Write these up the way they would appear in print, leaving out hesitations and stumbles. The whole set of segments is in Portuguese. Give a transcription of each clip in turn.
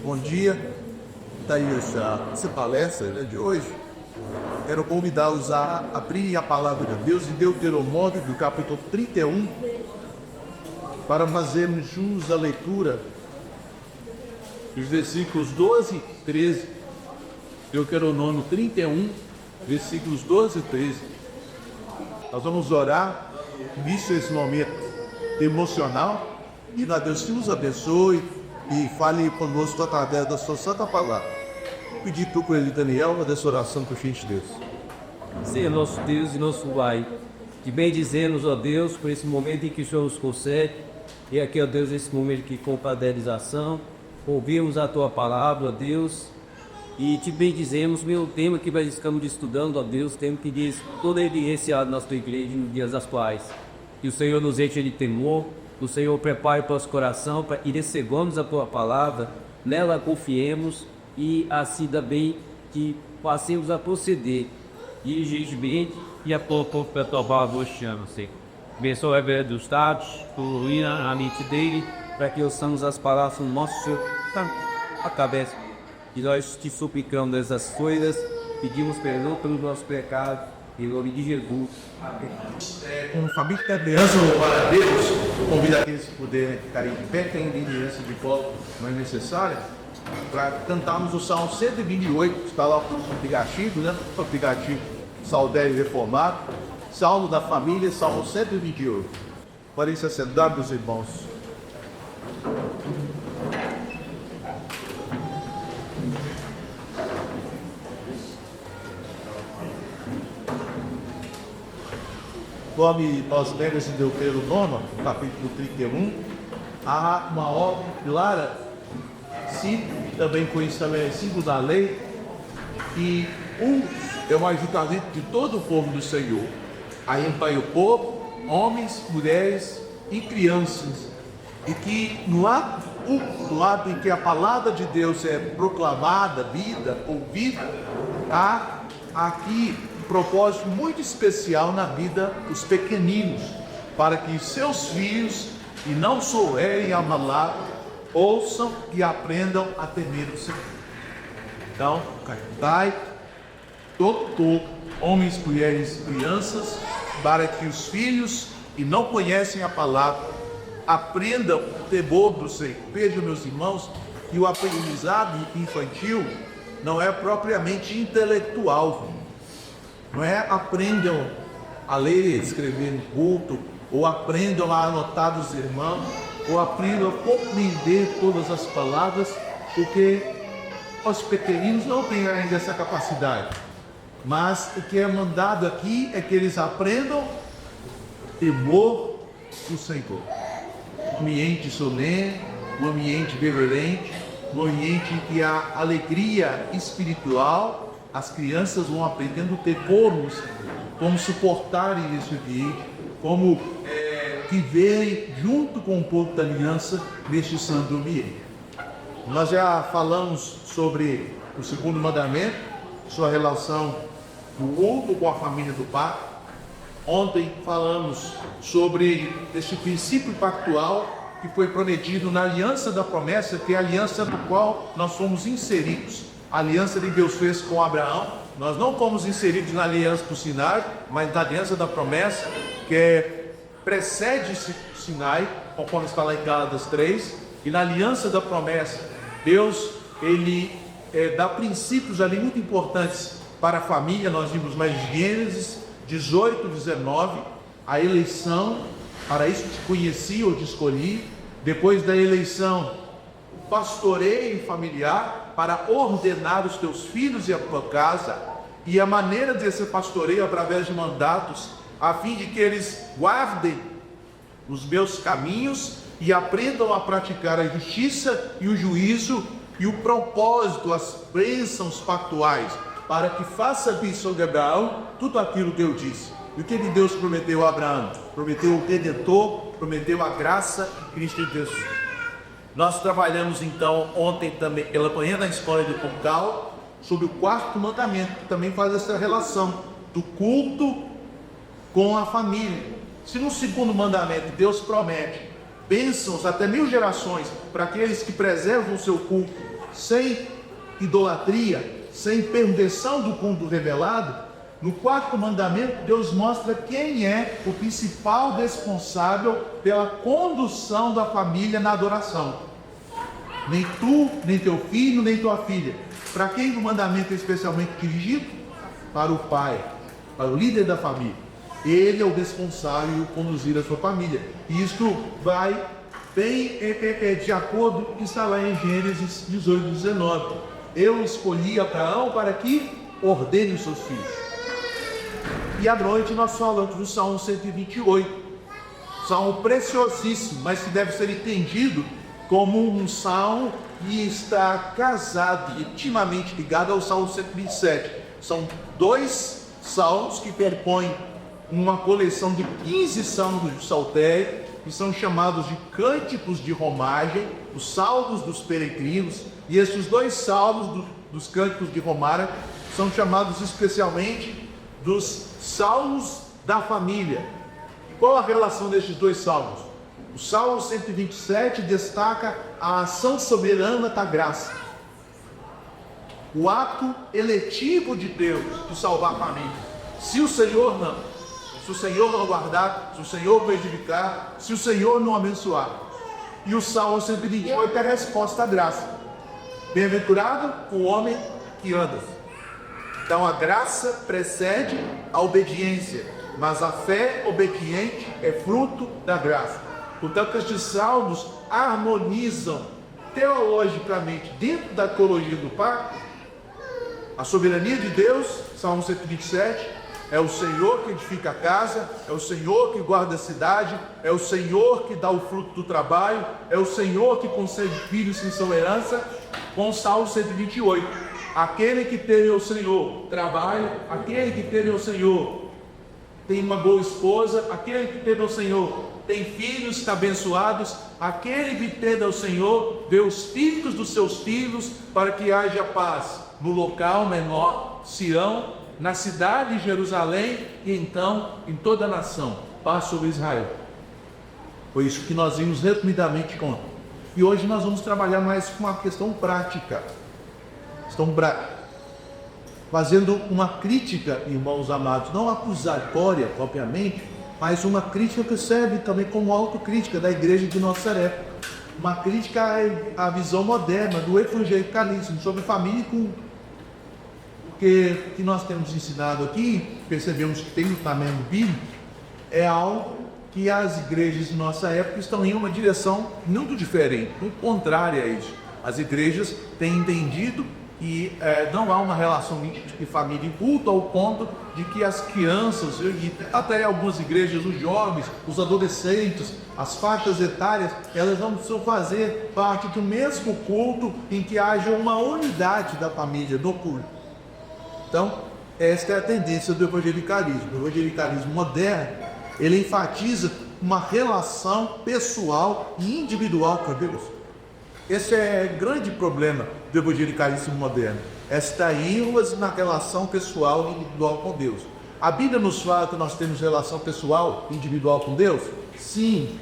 bom dia. Está aí essa palestra de hoje. Quero convidá-los a abrirem a palavra de Deus em Deuteronômio, do capítulo 31, para fazermos juntos a leitura dos versículos 12 e 13. Deuteronômio 31, versículos 12 e 13. Nós vamos orar, início esse momento emocional, e a Deus que nos abençoe e fale conosco através da sua santa palavra. Vou pedir para o coelho Daniel uma dessa oração por gentileza. Senhor nosso Deus e nosso Pai, te bendizemos, ó Deus, por esse momento em que o Senhor nos concede, e aqui, ó Deus, esse momento que com padronização, ouvimos a tua palavra, ó Deus, e te bendizemos pelo tema que nós estamos estudando, ó Deus, tema que diz toda a evidenciada na tua igreja nos dias atuais. Que o Senhor nos enche de temor, o Senhor prepare o nosso coração para que recebamos a tua palavra, nela confiemos e assim também que passemos a proceder diligentemente e a tua palavra vos chama, Senhor. Abençoa a vida dos Estados, ilumina a mente dele, para que ouçamos as palavras do nosso Senhor a cabeça. E nós te suplicamos essas coisas, pedimos perdão pelos nossos pecados, em nome de Jesus. Amém. Com família e criança, louvar a Deus, convido aqueles que puderem ficarem de pé, tem liderança de volta, não é necessária, para cantarmos o Salmo 128, que está lá no aplicativo, né? O aplicativo Saudério Reformado, Salmo da Família, Salmo 128. Podem se assentar, meus irmãos. Conforme nós lemos em Deuteronômio, capítulo 31, há uma ordem clara, sim, também conhecida como versículo da lei, e é o ajuntamento de todo o povo do Senhor. Aí vai o povo, homens, mulheres e crianças, e que no ato em que a palavra de Deus é proclamada, vida, ouvida, há aqui propósito muito especial na vida dos pequeninos, para que seus filhos, que não souberem amar, ouçam e aprendam a temer o Senhor. Então, cantai, todo, homens, mulheres e crianças, para que os filhos que não conhecem a palavra aprendam o temor do Senhor. Vejam, meus irmãos, que o aprendizado infantil não é propriamente intelectual. Não é aprendam a ler e escrever no culto, ou aprendam a anotar dos irmãos, ou aprendam a compreender todas as palavras, porque os pequeninos não têm ainda essa capacidade. Mas o que é mandado aqui é que eles aprendam temor do Senhor. Um ambiente solene, um ambiente reverente, um ambiente em que há alegria espiritual. As crianças vão aprendendo o temor no Senhor, como suportarem esse ambiente, como viverem junto com o povo da aliança neste santo ambiente. Nós já falamos sobre o segundo mandamento, sua relação do outro com a família do Pai. Ontem falamos sobre esse princípio pactual que foi prometido na aliança da promessa, que é a aliança no qual nós fomos inseridos. A aliança que Deus fez com Abraão, nós não fomos inseridos na aliança do Sinai, mas na aliança da promessa, que precede o Sinai, conforme está lá em Gálatas 3, e na aliança da promessa, Deus, ele dá princípios ali muito importantes para a família. Nós vimos mais Gênesis 18, 19, a eleição, para isso te conheci ou te escolhi. Depois da eleição, o pastoreio familiar, para ordenar os teus filhos e a tua casa, e a maneira de ser pastoreio através de mandatos, a fim de que eles guardem os meus caminhos e aprendam a praticar a justiça e o juízo e o propósito, as bênçãos pactuais, para que faça vir sobre Abraão tudo aquilo que eu disse. E o que Deus prometeu a Abraão? Prometeu o Redentor, prometeu a graça em Cristo Jesus. Nós trabalhamos então ontem também pela manhã na escola de Portugal sobre o quarto mandamento, que também faz essa relação do culto com a família. Se no segundo mandamento Deus promete bênçãos até 1000 gerações para aqueles que preservam o seu culto sem idolatria, sem perversão do culto revelado, no quarto mandamento, Deus mostra quem é o principal responsável pela condução da família na adoração. Nem tu, nem teu filho, nem tua filha. Para quem o mandamento é especialmente dirigido? Para o pai, para o líder da família. Ele é o responsável por conduzir a sua família. E isto vai bem de acordo com o que está lá em Gênesis 18, 19. Eu escolhi Abraão para que ordene os seus filhos. E à noite nós falamos do Salmo 128. Salmo preciosíssimo, mas que deve ser entendido como um salmo que está casado e intimamente ligado ao Salmo 127. São dois salmos que perpõem uma coleção de 15 salmos de saltério, que são chamados de cânticos de romagem, os salmos dos peregrinos, e esses dois salmos dos cânticos de romagem são chamados especialmente dos salmos da família. E qual a relação destes dois salmos? O Salmo 127 destaca a ação soberana da graça, o ato eletivo de Deus de salvar a família. Se o Senhor não guardar, se o Senhor não edificar, se o Senhor não abençoar. E o Salmo 128 é a resposta à graça. Bem-aventurado o homem que anda. Então a graça precede a obediência, mas a fé obediente é fruto da graça. Portanto, estes salmos harmonizam teologicamente, dentro da teologia do pacto, a soberania de Deus. Salmo 127, é o Senhor que edifica a casa, é o Senhor que guarda a cidade, é o Senhor que dá o fruto do trabalho, é o Senhor que concede filhos que são herança. Com o Salmo 128, aquele que teme ao Senhor trabalha, aquele que teme ao Senhor tem uma boa esposa, aquele que teme ao Senhor tem filhos abençoados, aquele que teme ao Senhor vê os filhos dos seus filhos, para que haja paz no local menor, Sião, na cidade de Jerusalém, e então em toda a nação, paz sobre Israel. Foi isso que nós vimos resumidamente ontem. E hoje nós vamos trabalhar mais com uma questão prática. Fazendo uma crítica, irmãos amados, não acusatória propriamente, mas uma crítica que serve também como autocrítica da igreja de nossa época. Uma crítica à visão moderna do evangelicalismo sobre família e culto. Porque o que nós temos ensinado aqui, percebemos que tem no tamanho bíblico, é algo que as igrejas de nossa época estão em uma direção muito diferente, muito contrária a isso. As igrejas têm entendido que não há uma relação de família e culto, ao ponto de que as crianças, e até algumas igrejas, os jovens, os adolescentes, as faixas etárias, elas não precisam fazer parte do mesmo culto em que haja uma unidade da família, do culto. Então, esta é a tendência do evangelicalismo. O evangelicalismo moderno, ele enfatiza uma relação pessoal e individual com Deus. Esse é o grande problema do evangelicalismo moderno. Esta ênfase na relação pessoal e individual com Deus. A Bíblia nos fala que nós temos relação pessoal e individual com Deus? Sim.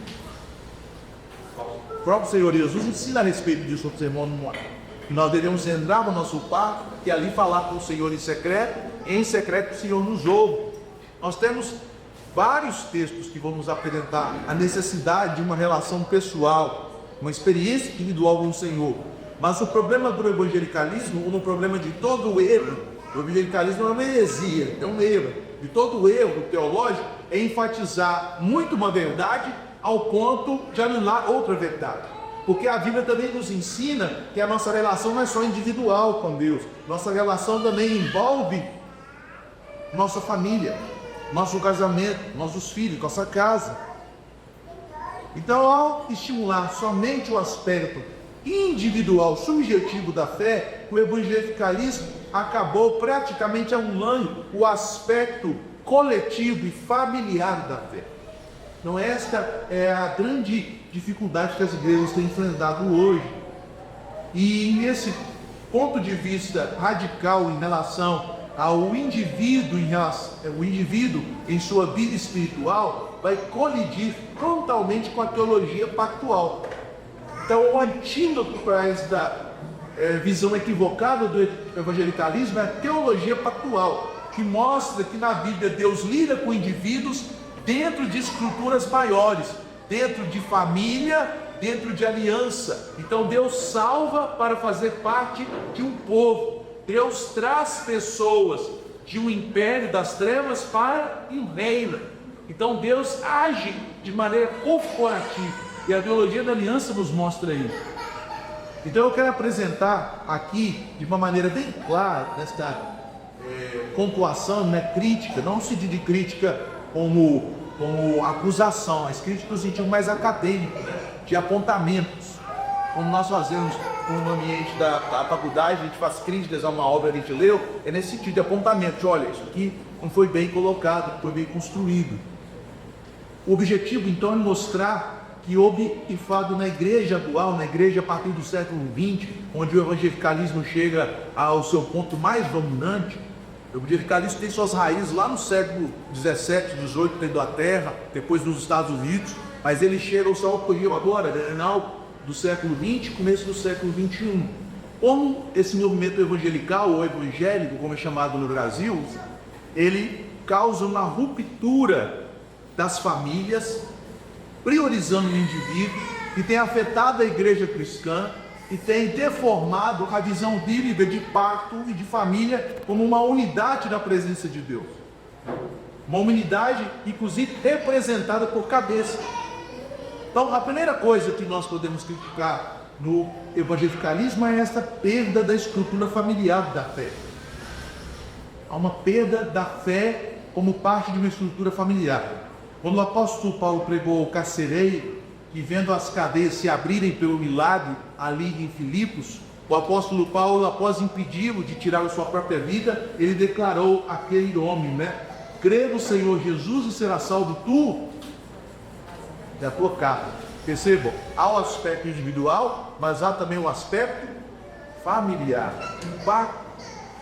O próprio Senhor Jesus ensina a respeito disso no Sermão do Monte. Nós devemos entrar no nosso quarto e ali falar com o Senhor em secreto o Senhor nos ouve. Nós temos vários textos que vão nos apresentar a necessidade de uma relação pessoal, uma experiência individual com o Senhor. Mas o problema do evangelicalismo, ou no problema de todo o erro, o evangelicalismo é uma heresia, é um erro. De todo o erro teológico é enfatizar muito uma verdade ao ponto de anular outra verdade. Porque a Bíblia também nos ensina que a nossa relação não é só individual com Deus. Nossa relação também envolve nossa família, nosso casamento, nossos filhos, nossa casa. Então, ao estimular somente o aspecto individual, subjetivo da fé, o evangelicalismo acabou praticamente anulando o aspecto coletivo e familiar da fé. Então, esta é a grande dificuldade que as igrejas têm enfrentado hoje. E nesse ponto de vista radical em relação ao indivíduo, o indivíduo em sua vida espiritual, vai colidir frontalmente com a teologia pactual. Então, o antídoto para esta visão equivocada do evangelicalismo é a teologia pactual, que mostra que na Bíblia Deus lida com indivíduos dentro de estruturas maiores, dentro de família, dentro de aliança. Então Deus salva para fazer parte de um povo. Deus traz pessoas de um império das trevas para um reino. Então Deus age de maneira corporativa, e a teologia da aliança nos mostra isso. Então eu quero apresentar aqui de uma maneira bem clara, nesta pontuação, né, crítica, não se diz de crítica como acusação, mas crítica no sentido mais acadêmico, né, de apontamentos, como nós fazemos no ambiente da faculdade. A gente faz críticas a uma obra que a gente leu, é nesse sentido de apontamento. Olha, isso aqui não foi bem colocado, não foi bem construído. O objetivo então é mostrar que houve enfado na igreja atual, na igreja a partir do século XX, onde o evangelicalismo chega ao seu ponto mais dominante. O evangelicalismo tem suas raízes lá no século XVII, XVIII, na Inglaterra, depois nos Estados Unidos, mas ele chega ao seu apogeu agora, no final do século XX, começo do século XXI. Como esse movimento evangelical, ou evangélico, como é chamado no Brasil, ele causa uma ruptura das famílias, priorizando o indivíduo, e tem afetado a igreja cristã, e tem deformado a visão bíblica de pacto e de família como uma unidade da presença de Deus. Uma unidade, inclusive, representada por cabeça. Então, a primeira coisa que nós podemos criticar no evangelicalismo é essa perda da estrutura familiar da fé. Há uma perda da fé como parte de uma estrutura familiar. Quando o apóstolo Paulo pregou ao carcereiro, e vendo as cadeias se abrirem pelo milagre ali em Filipos, o apóstolo Paulo, após impedi-lo de tirar a sua própria vida, ele declarou àquele homem, né? Crê no Senhor Jesus e será salvo tu e a tua casa. Percebam, há o aspecto individual, mas há também o aspecto familiar.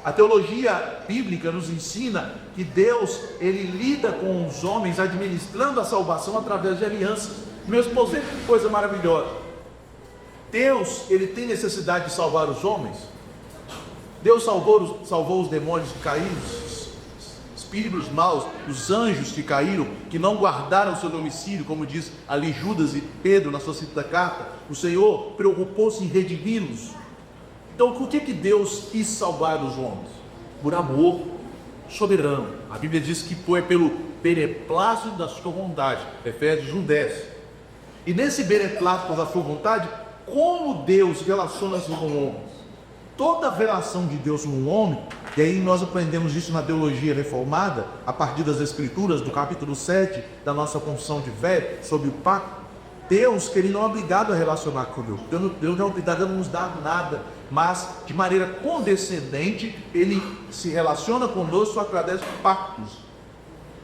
A teologia bíblica nos ensina que Deus, ele lida com os homens administrando a salvação através de alianças. Meus irmãos, que coisa maravilhosa. Deus, ele tem necessidade de salvar os homens. Deus salvou os demônios que caíram, os espíritos maus, os anjos que caíram, que não guardaram o seu domicílio, como diz ali Judas e Pedro na sua segunda carta. O Senhor preocupou-se em redimi-los. Então, por que Deus quis salvar os homens? Por amor soberano. A Bíblia diz que foi pelo beneplácito da sua vontade. Efésios 1:10. E nesse beneplácito da sua vontade, como Deus relaciona-se com homens? Toda a relação de Deus com o homem, e aí nós aprendemos isso na teologia reformada, a partir das Escrituras, do capítulo 7 da nossa confissão de fé, sobre o pacto. Deus, que ele não é obrigado a relacionar com Deus. Deus não é obrigado a nos dar nada, mas de maneira condescendente, ele se relaciona conosco através de pactos.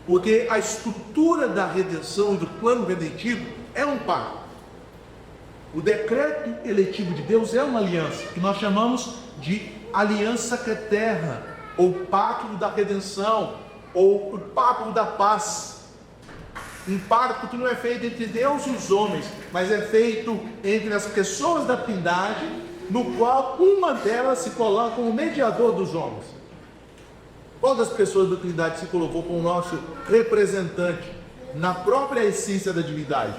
Porque a estrutura da redenção e do plano redentivo é um pacto. O decreto eletivo de Deus é uma aliança, que nós chamamos de aliança eterna, ou pacto da redenção, ou o pacto da paz. Um pacto que não é feito entre Deus e os homens, mas é feito entre as pessoas da Trindade, no qual uma delas se coloca como mediador dos homens. Qual das pessoas da Trindade se colocou como nosso representante na própria essência da divindade?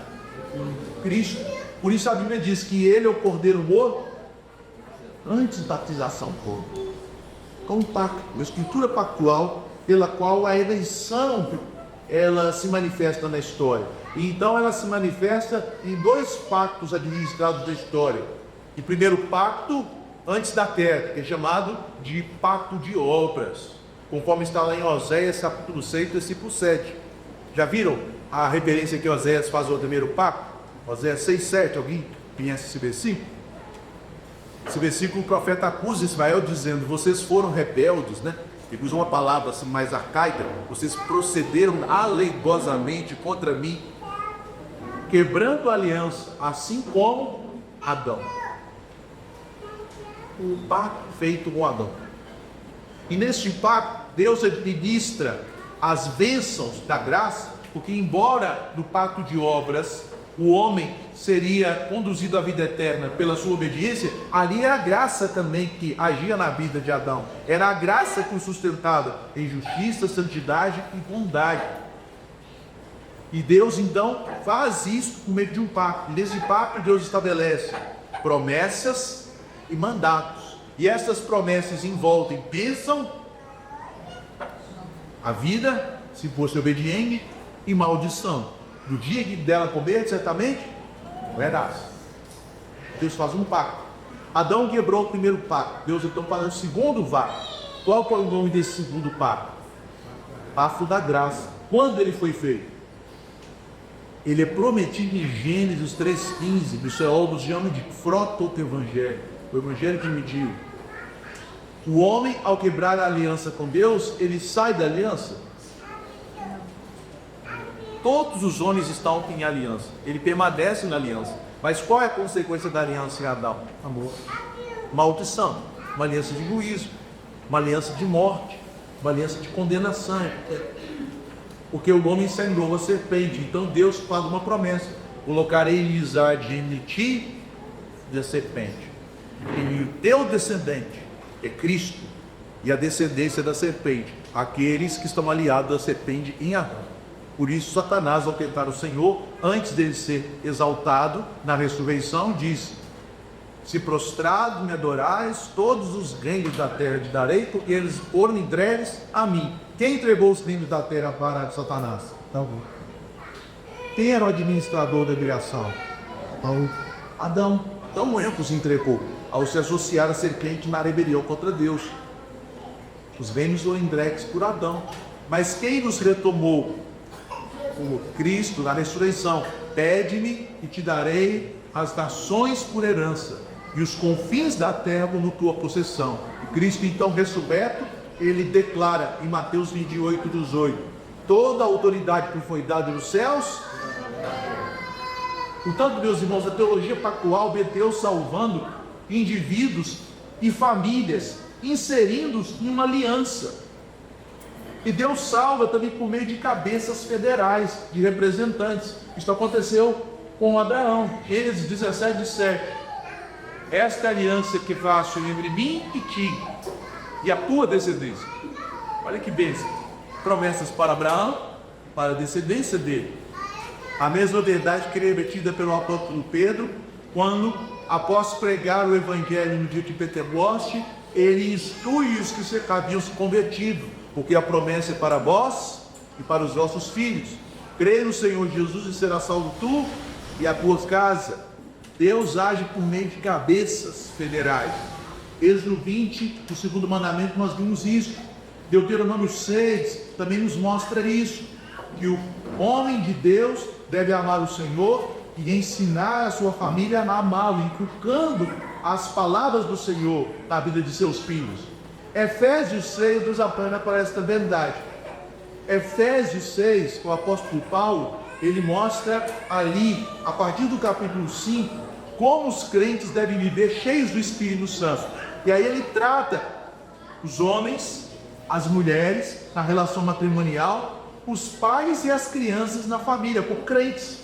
Cristo. Por isso a Bíblia diz que ele é o Cordeiro morto antes da batização do povo. Com um pacto, uma escritura pactual pela qual a eleição ela se manifesta na história. E então ela se manifesta em dois pactos administrados da história. O primeiro pacto antes da queda, que é chamado de pacto de obras, conforme está lá em Oséias capítulo 6, versículo 7. Já viram a referência que Oséias faz ao primeiro pacto? Oséias 6, 7, alguém conhece esse versículo? Esse versículo o profeta acusa Israel dizendo: vocês foram rebeldes, né? Ele usa uma palavra assim, mais arcaica: vocês procederam alegosamente contra mim, quebrando a aliança, assim como Adão. O pacto feito com Adão. E neste pacto, Deus administra as bênçãos da graça, porque embora no pacto de obras o homem seria conduzido à vida eterna pela sua obediência, ali era a graça também que agia na vida de Adão. Era a graça que o sustentava em justiça, santidade e bondade. E Deus então faz isso por meio de um pacto. E nesse pacto Deus estabelece promessas e mandatos. E essas promessas envolvem bênção, a vida, se fosse obediente, e maldição. Do dia que dela comer, certamente, verás. Deus faz um pacto. Adão quebrou o primeiro pacto. Deus então faz o segundo pacto. Qual foi o nome desse segundo pacto? Pacto da graça. Quando ele foi feito? Ele é prometido em Gênesis 3,15. Os teólogos chamam de proto-evangelho. O evangelho que mediu. O homem, ao quebrar a aliança com Deus, ele sai da aliança. Todos os homens estão em aliança. Ele permanece na aliança. Mas qual é a consequência da aliança em Adão? Amor. Maldição. Uma aliança de juízo. Uma aliança de morte. Uma aliança de condenação. Porque o homem ensinou a serpente. Então Deus faz uma promessa: colocarei inimizade entre ti e a serpente. E o teu descendente é Cristo, e a descendência da serpente, aqueles que estão aliados à serpente em Adão. Por isso Satanás, ao tentar o Senhor, antes dele ser exaltado na ressurreição, disse: se prostrado me adorais, todos os reinos da terra te darei, porque eles foram entregues a mim. Quem entregou os reinos da terra para Satanás? Quem era o administrador da criação? Adão. Então ele se entregou ao se associar à serpente na rebelião contra Deus. Os reinos foram entregues por Adão. Mas quem nos retomou? O Cristo na ressurreição. Pede-me e te darei as nações por herança, e os confins da terra no tua possessão. E Cristo então ressurreto, ele declara em Mateus 28:18: toda a autoridade que foi dada nos céus. Portanto, meus irmãos, a teologia pactual vê Deus salvando indivíduos e famílias, inserindo-os em uma aliança. E Deus salva também por meio de cabeças federais, de representantes. Isso aconteceu com Abraão. Gênesis 17:7. Esta aliança que faço entre mim e ti, e a tua descendência. Olha que bênção. Promessas para Abraão, para a descendência dele. A mesma verdade que é repetida pelo apóstolo Pedro, quando, após pregar o evangelho no dia de Pentecoste, ele instrui os que haviam se convertido, porque a promessa é para vós e para os vossos filhos. Crê no Senhor Jesus e será salvo tu e a tua casa. Deus age por meio de cabeças federais. Êxodo 20, o segundo mandamento, nós vimos isso. Deuteronômio 6 também nos mostra isso, que o homem de Deus deve amar o Senhor e ensinar a sua família a amá-lo, inculcando as palavras do Senhor na vida de seus filhos. Efésios 6 nos aponta para esta verdade. Efésios 6, o apóstolo Paulo, ele mostra ali, a partir do capítulo 5, como os crentes devem viver cheios do Espírito Santo. E aí ele trata os homens, as mulheres, na relação matrimonial, os pais e as crianças na família, por crentes.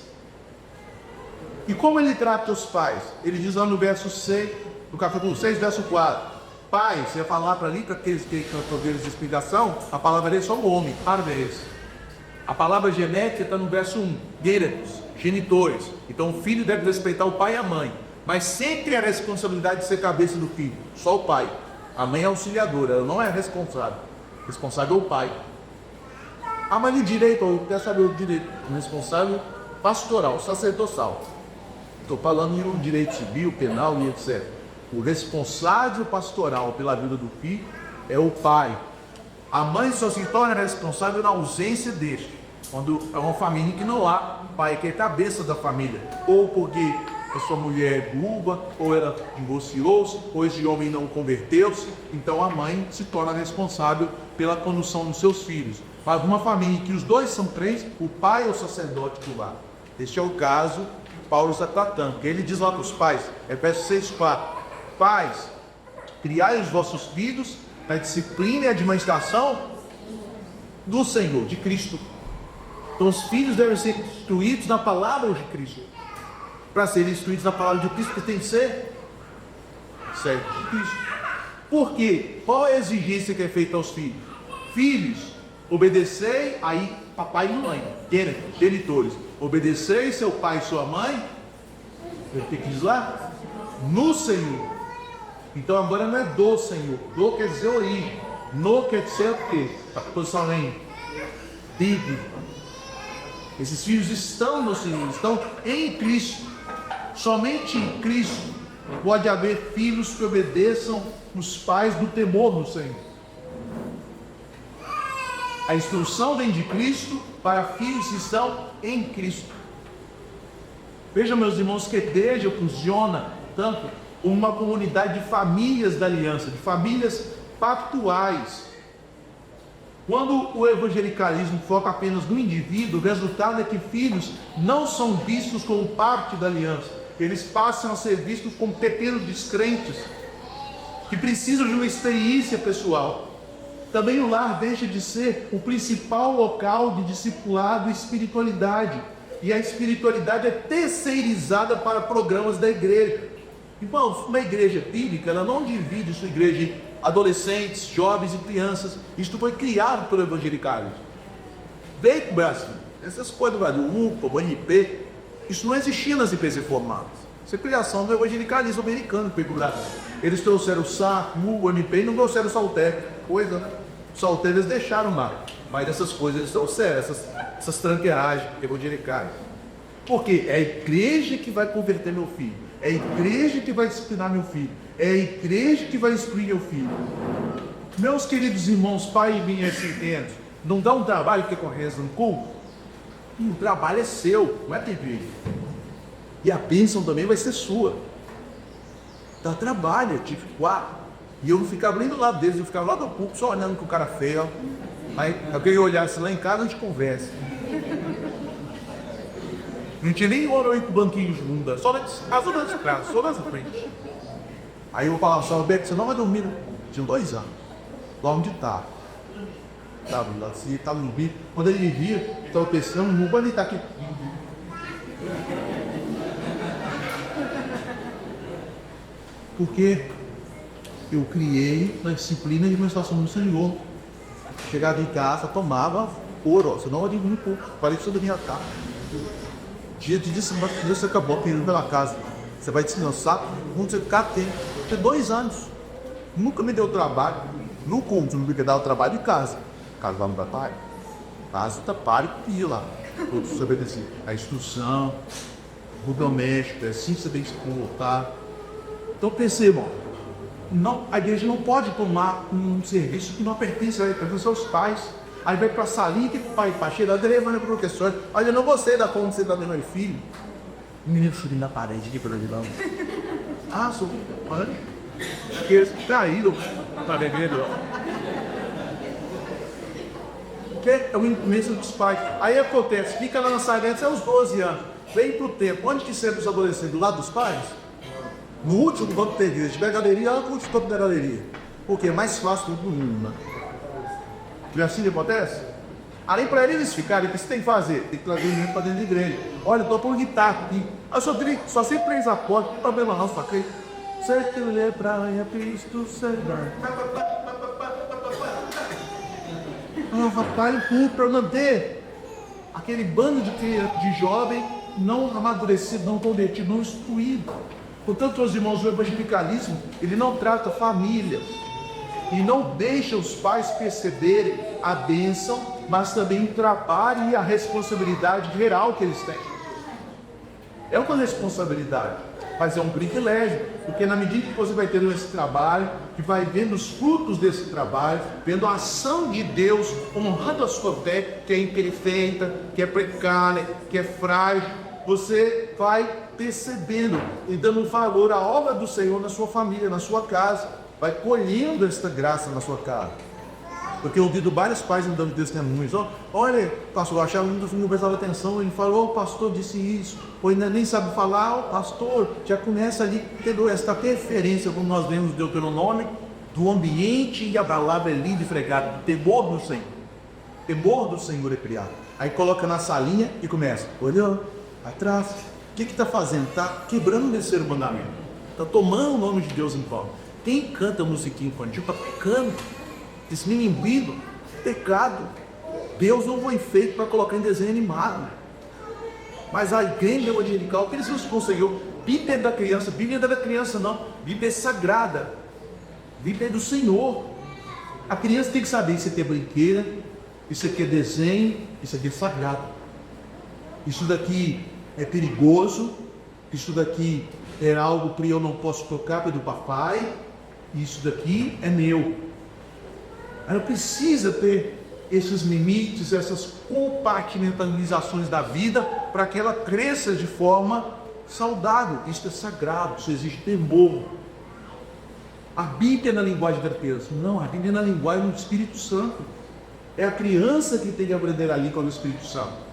E como ele trata os pais? Ele diz lá no verso 6, no capítulo 6, verso 4: pai, você vai falar para ali, para aqueles que estão vendo essa explicação, a palavra dele é só o homem, parabéns. A palavra genética está no verso 1, gêneros, genitores. Então o filho deve respeitar o pai e a mãe, mas sempre a responsabilidade de ser cabeça do filho, só o pai. A mãe é auxiliadora, ela não é responsável. Responsável é o pai. Ah, mas o direito, eu quero saber o direito. O responsável pastoral, sacerdotal. Estou falando em um direito civil, penal e etc. O responsável pastoral pela vida do filho é o pai. A mãe só se torna responsável na ausência dele. Quando é uma família que não há pai, que é cabeça da família. Ou porque a sua mulher é viúva, ou ela divorciou-se, ou esse homem não converteu-se. Então a mãe se torna responsável pela condução dos seus filhos. Mas uma família em que os dois são crentes, o pai é o sacerdote do lar. Este é o caso que Paulo está tratando. Porque ele diz lá para os pais, Efésios 6:4: pais, criai os vossos filhos na disciplina e administração do Senhor, de Cristo. Então os filhos devem ser instruídos na palavra de Cristo. Para serem instruídos na palavra de Cristo, que tem que ser certo de Cristo. Por quê? Qual é a exigência que é feita aos filhos? Filhos, obedecei, aí papai e mamãe, genitores, obedecei seu pai e sua mãe, o que diz lá? No Senhor. Então agora não é do Senhor, do quer dizer origem, no quer dizer o quê? A posição em Bíblia. Esses filhos estão no Senhor, estão em Cristo. Somente em Cristo pode haver filhos que obedeçam os pais do temor no Senhor. A instrução vem de Cristo para filhos que estão em Cristo. Vejam, meus irmãos, que a igreja funciona tanto como uma comunidade de famílias da aliança, de famílias pactuais. Quando o evangelicalismo foca apenas no indivíduo, o resultado é que filhos não são vistos como parte da aliança. Eles passam a ser vistos como pequenos descrentes, que precisam de uma experiência pessoal. Também o lar deixa de ser o principal local de discipulado e espiritualidade. E a espiritualidade é terceirizada para programas da igreja. Irmãos, uma igreja bíblica, ela não divide sua igreja em adolescentes, jovens e crianças. Isto foi criado pelo evangelicalismo. Veio para o Brasil. Essas coisas do Brasil, o UPA, o MP, isso não existia nas IPs reformadas. Isso é criação do evangelicalismo americano que veio para o Brasil. Eles trouxeram o SAC, o MP e não trouxeram o Salter. Coisa, né? O Salter eles deixaram lá. Mas essas coisas eles trouxeram, essas tranqueiragens evangelicais. Porque é a igreja que vai converter meu filho. É a igreja que vai disciplinar meu filho. É a igreja que vai instruir meu filho. Meus queridos irmãos, pai e mãe, assim entendo. Não dá um trabalho que correza no culto? O trabalho é seu, não é da igreja. E a bênção também vai ser sua. Dá trabalho, eu tive 4. E eu não ficava nem do lado deles, eu ficava lá do púlpito só olhando com o cara feio. Aí alguém olhasse lá em casa, a gente conversa. Não tinha nem hora eu ir pro banquinho junto, só nessa casa, só nessa frente. Aí eu falava, só Beto, você não vai dormir, né? Tinha 2 anos. Lá onde tá? Estava lá assim, estava no bico. Quando ele me via, estava pensando, não vou nem estar aqui. Porque eu criei na disciplina de menstruação do Senhor. Chegava em casa, tomava ouro, senão eu digo muito pouco. Falei que você dormia cá. Dia de você acabou pedindo pela casa. Você vai descansar, quando você ficar tem 2 anos. Nunca me deu trabalho. No culto, não me deu trabalho de casa. Casa lá no pai. Casa tá pare e pedir lá. Todos você obedecer. A instrução, o doméstico, é assim que você tem que se comportar. Então percebam, não, a igreja não pode tomar um serviço que não pertence aos seus pais. Aí vai para a salinha que o pai cheira, levando para o professor. Olha, eu não gostei da como você está dando meu filho. O menino subindo na parede aqui para ele lá. Ah, sou. Olha. Que eles traíram para beber. Que é o imenso dos pais. Aí acontece, fica lá na salinha até os 12 anos. Vem para o tempo. Onde que sempre os adolescentes? Do lado dos pais? No último banco da igreja. Se tiver galeria, olha o último banco da galeria. Porque é mais fácil do mundo, né? E assim que acontece? Além para eles ficarem, o que você tem que fazer? Tem que trazer o menino para dentro da igreja. Olha, eu estou por guitarra aqui. Eu só sei 3 acordes, não problema não, só que certo é praia, Cristo Senhor. Vai para manter aquele bando de jovem não amadurecido, não convertido, não instruído. Portanto, os irmãos, o evangelicalismo, ele não trata família. E não deixa os pais perceberem a bênção, mas também o trabalho e a responsabilidade geral que eles têm. É uma responsabilidade, mas é um privilégio, porque na medida que você vai tendo esse trabalho, que vai vendo os frutos desse trabalho, vendo a ação de Deus, honrando a sua fé, que é imperfeita, que é precária, que é frágil, você vai percebendo e dando valor à obra do Senhor na sua família, na sua casa. Vai colhendo esta graça na sua casa. Porque eu ouvi vários pais me dando testemunhos. Olha, pastor, eu achava que não prestava atenção. Ele falou, o pastor disse isso. Ou ainda nem sabe falar, o pastor já começa ali tendo esta referência, como nós vemos no Deuteronômio, do ambiente e a palavra é livre e fregada, do temor do Senhor. temor do Senhor é criado. Aí coloca na salinha e começa, olhou, atrás, o que está fazendo? Está quebrando o terceiro mandamento, está tomando o nome de Deus em vão. Quem canta musiquinha infantil está pecando, desminindo, pecado. Deus não foi feito para colocar em desenho animado. Mas a igreja evangelical, o que eles conseguiram? Bíblia é da criança, Bíblia não é da criança não, Bíblia é sagrada, Bíblia é do Senhor. A criança tem que saber, isso aqui é brinqueira, isso aqui é desenho, isso aqui é sagrado. Isso daqui é perigoso, isso daqui é algo que eu não posso tocar pelo papai, isso daqui é meu. Ela precisa ter esses limites, essas compartimentalizações da vida, para que ela cresça de forma saudável. Isso é sagrado, isso exige temor. A Bíblia é na linguagem da criança. Não, a Bíblia é na linguagem do Espírito Santo. É a criança que tem que aprender a língua do Espírito Santo.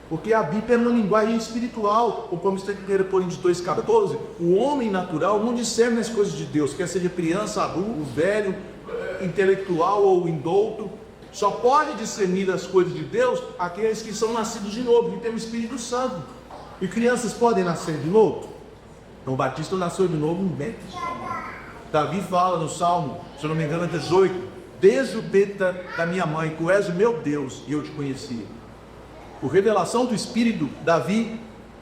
Porque a Bíblia é uma linguagem espiritual, ou como está em 1 Coríntios 2,14, o homem natural não discerne as coisas de Deus, quer seja criança, adulto, velho, intelectual ou indouto, só pode discernir as coisas de Deus aqueles que são nascidos de novo, que tem o Espírito Santo. E crianças podem nascer de novo? João Batista nasceu de novo no ventre. Davi fala no Salmo, se eu não me engano, 18, desde o peito da minha mãe, tu és o meu Deus e eu te conhecia. Por revelação do Espírito, Davi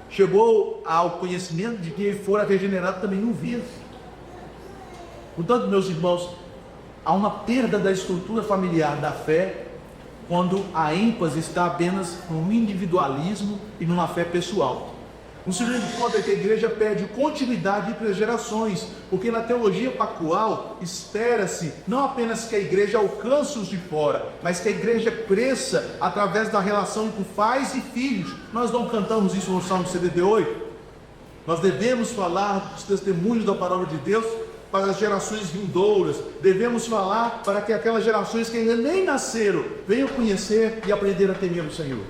chegou ao conhecimento de que ele fora regenerado também no ventre. Portanto, meus irmãos, há uma perda da estrutura familiar da fé quando a ênfase está apenas no individualismo e numa fé pessoal. O segundo ponto é que a igreja perde continuidade entre as gerações, porque na teologia pactual espera-se não apenas que a igreja alcance os de fora, mas que a igreja cresça através da relação entre pais e filhos. Nós não cantamos isso no Salmo 78? Nós devemos falar dos testemunhos da palavra de Deus para as gerações vindouras, devemos falar para que aquelas gerações que ainda nem nasceram venham conhecer e aprender a temer o Senhor.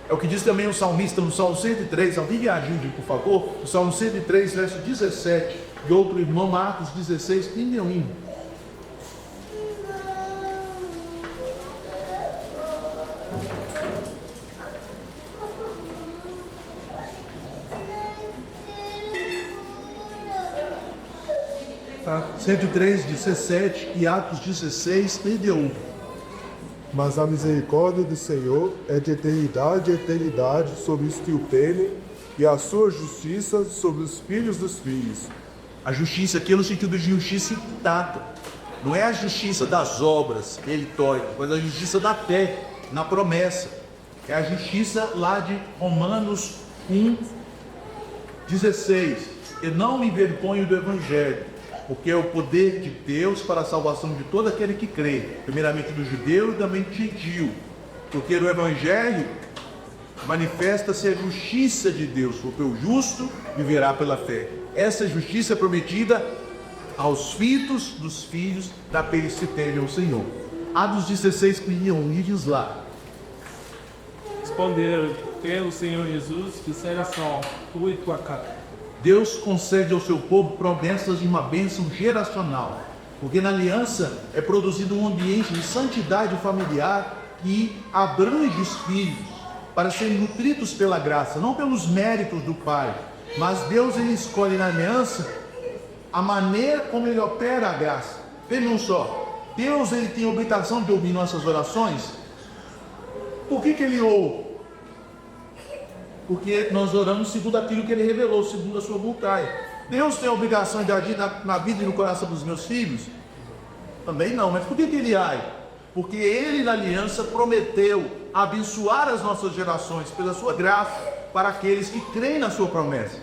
É o que diz também o salmista no Salmo 103, alguém me ajude, por favor, o Salmo 103, verso 17, e outro irmão, Marcos 16, 31. Tá? 103, 17 e Atos 16, 31. Mas a misericórdia do Senhor é de eternidade em eternidade sobre os que o temem, e a sua justiça sobre os filhos dos filhos. A justiça aqui é no sentido de justiça intacta. Não é a justiça das obras meritórias, mas a justiça da fé, na promessa. É a justiça lá de Romanos 1, 16. Eu não me envergonho do Evangelho, porque é o poder de Deus para a salvação de todo aquele que crê, primeiramente do judeu e também do gentio, porque no Evangelho manifesta-se a justiça de Deus, porque o justo viverá pela fé. Essa justiça é prometida aos filhos dos filhos daqueles que temem ao Senhor. Atos 16, 1 diz lá: Responderam, crê o Senhor Jesus, que será só tu e tua casa. Deus concede ao seu povo promessas de uma bênção geracional, porque na aliança é produzido um ambiente de santidade familiar que abrange os filhos para serem nutridos pela graça, não pelos méritos do pai, mas Deus ele escolhe na aliança a maneira como ele opera a graça. Vejam só, Deus ele tem a obrigação de ouvir nossas orações. Por que ele ouve? Porque nós oramos segundo aquilo que ele revelou, segundo a sua vontade. Deus tem a obrigação de agir na vida e no coração dos meus filhos? Também não, mas por que ele age? Porque ele na aliança prometeu abençoar as nossas gerações pela sua graça para aqueles que creem na sua promessa.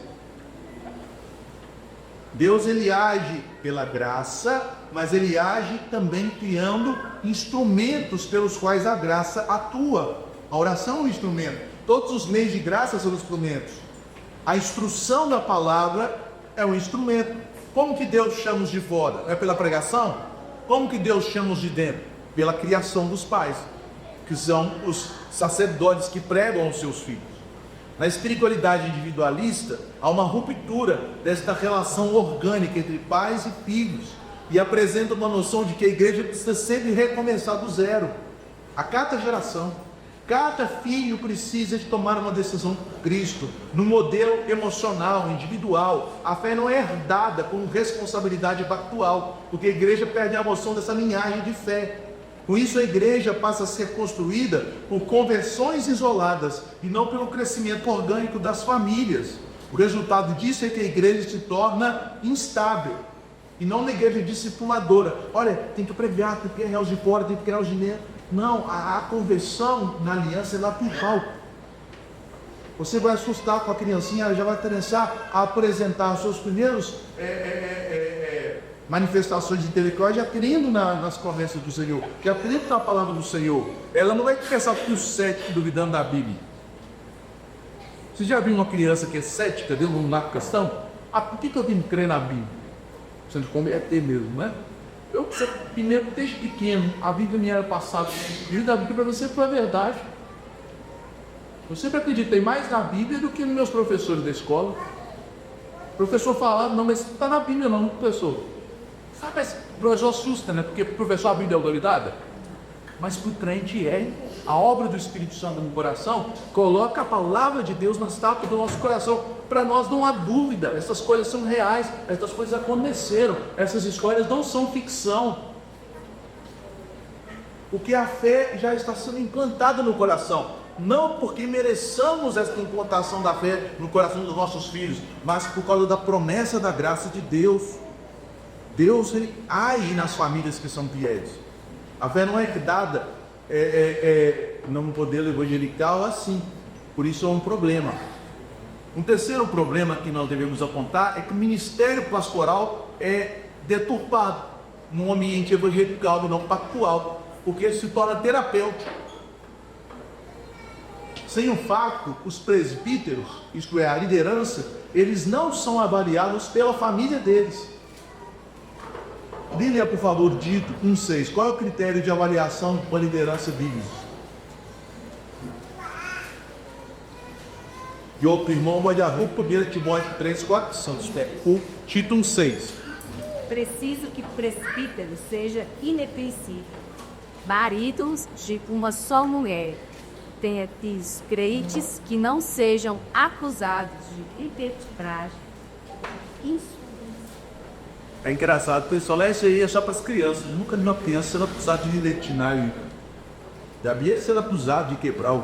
Deus ele age pela graça, mas ele age também criando instrumentos pelos quais a graça atua. A oração é um instrumento. Todos os meios de graça são instrumentos. A instrução da palavra é um instrumento. Como que Deus chama os de fora? É pela pregação? Como que Deus chama os de dentro? Pela criação dos pais, que são os sacerdotes que pregam aos seus filhos. Na espiritualidade individualista, há uma ruptura desta relação orgânica entre pais e filhos. e apresenta uma noção de que a igreja precisa sempre recomeçar do zero, a cada geração. Cada filho precisa de tomar uma decisão por Cristo, no modelo emocional, individual. A fé não é herdada com responsabilidade pactual, porque a igreja perde a noção dessa linhagem de fé. Com isso, a igreja passa a ser construída por conversões isoladas e não pelo crescimento orgânico das famílias. O resultado disso é que a igreja se torna instável e não uma igreja discipuladora. Olha, tem que pregar, tem que criar os de fora, tem que criar os de dentro. Não, a conversão na aliança é natural. Você vai assustar com a criancinha, ela já vai começar a apresentar os seus primeiros manifestações intelectuais, já crendo nas promessas do Senhor, já crendo na palavra do Senhor. Ela não vai começar com os céticos duvidando da Bíblia. Você já viu uma criança que é cética dentro de uma questão? Por que eu tenho que crer na Bíblia? Você não converter mesmo, né? Eu, primeiro, desde pequeno, a Bíblia me era passada. E da Bíblia para você foi a verdade. Eu sempre acreditei mais na Bíblia do que nos meus professores da escola. O professor falava, não, mas não está na Bíblia não, professor. Sabe, mas o professor assusta, né? Porque o professor, a Bíblia é autoridade. Mas para o crente é. A obra do Espírito Santo no coração coloca a palavra de Deus nas tábuas do nosso coração. Para nós não há dúvida, essas coisas são reais, essas coisas aconteceram, essas histórias não são ficção. Porque a fé já está sendo implantada no coração. Não porque mereçamos essa implantação da fé no coração dos nossos filhos, mas por causa da promessa da graça de Deus. Deus, ele age nas famílias que são fiéis. A fé não é dada no modelo evangelical assim. Por isso é um problema. Um terceiro problema que nós devemos apontar é que o ministério pastoral é deturpado num ambiente evangelical e não pactual, porque ele se torna terapêutico. Sem o fato, os presbíteros, isto é, a liderança, eles não são avaliados pela família deles. Lília, por favor, Dito 1,6. Qual é o critério de avaliação para a liderança bíblica? E outro irmão vai dar 1 Timóteo 3,4. Santos, o Tito 1,6. Preciso que o presbítero seja ineprincível, maridos de uma só mulher, tenha filhos crentes que não sejam acusados de libertinagem. Isso. É engraçado, pessoal, isso aí é só para as crianças. Nunca uma criança será acusada de libertinagem. Já vi ser acusado de quebrar o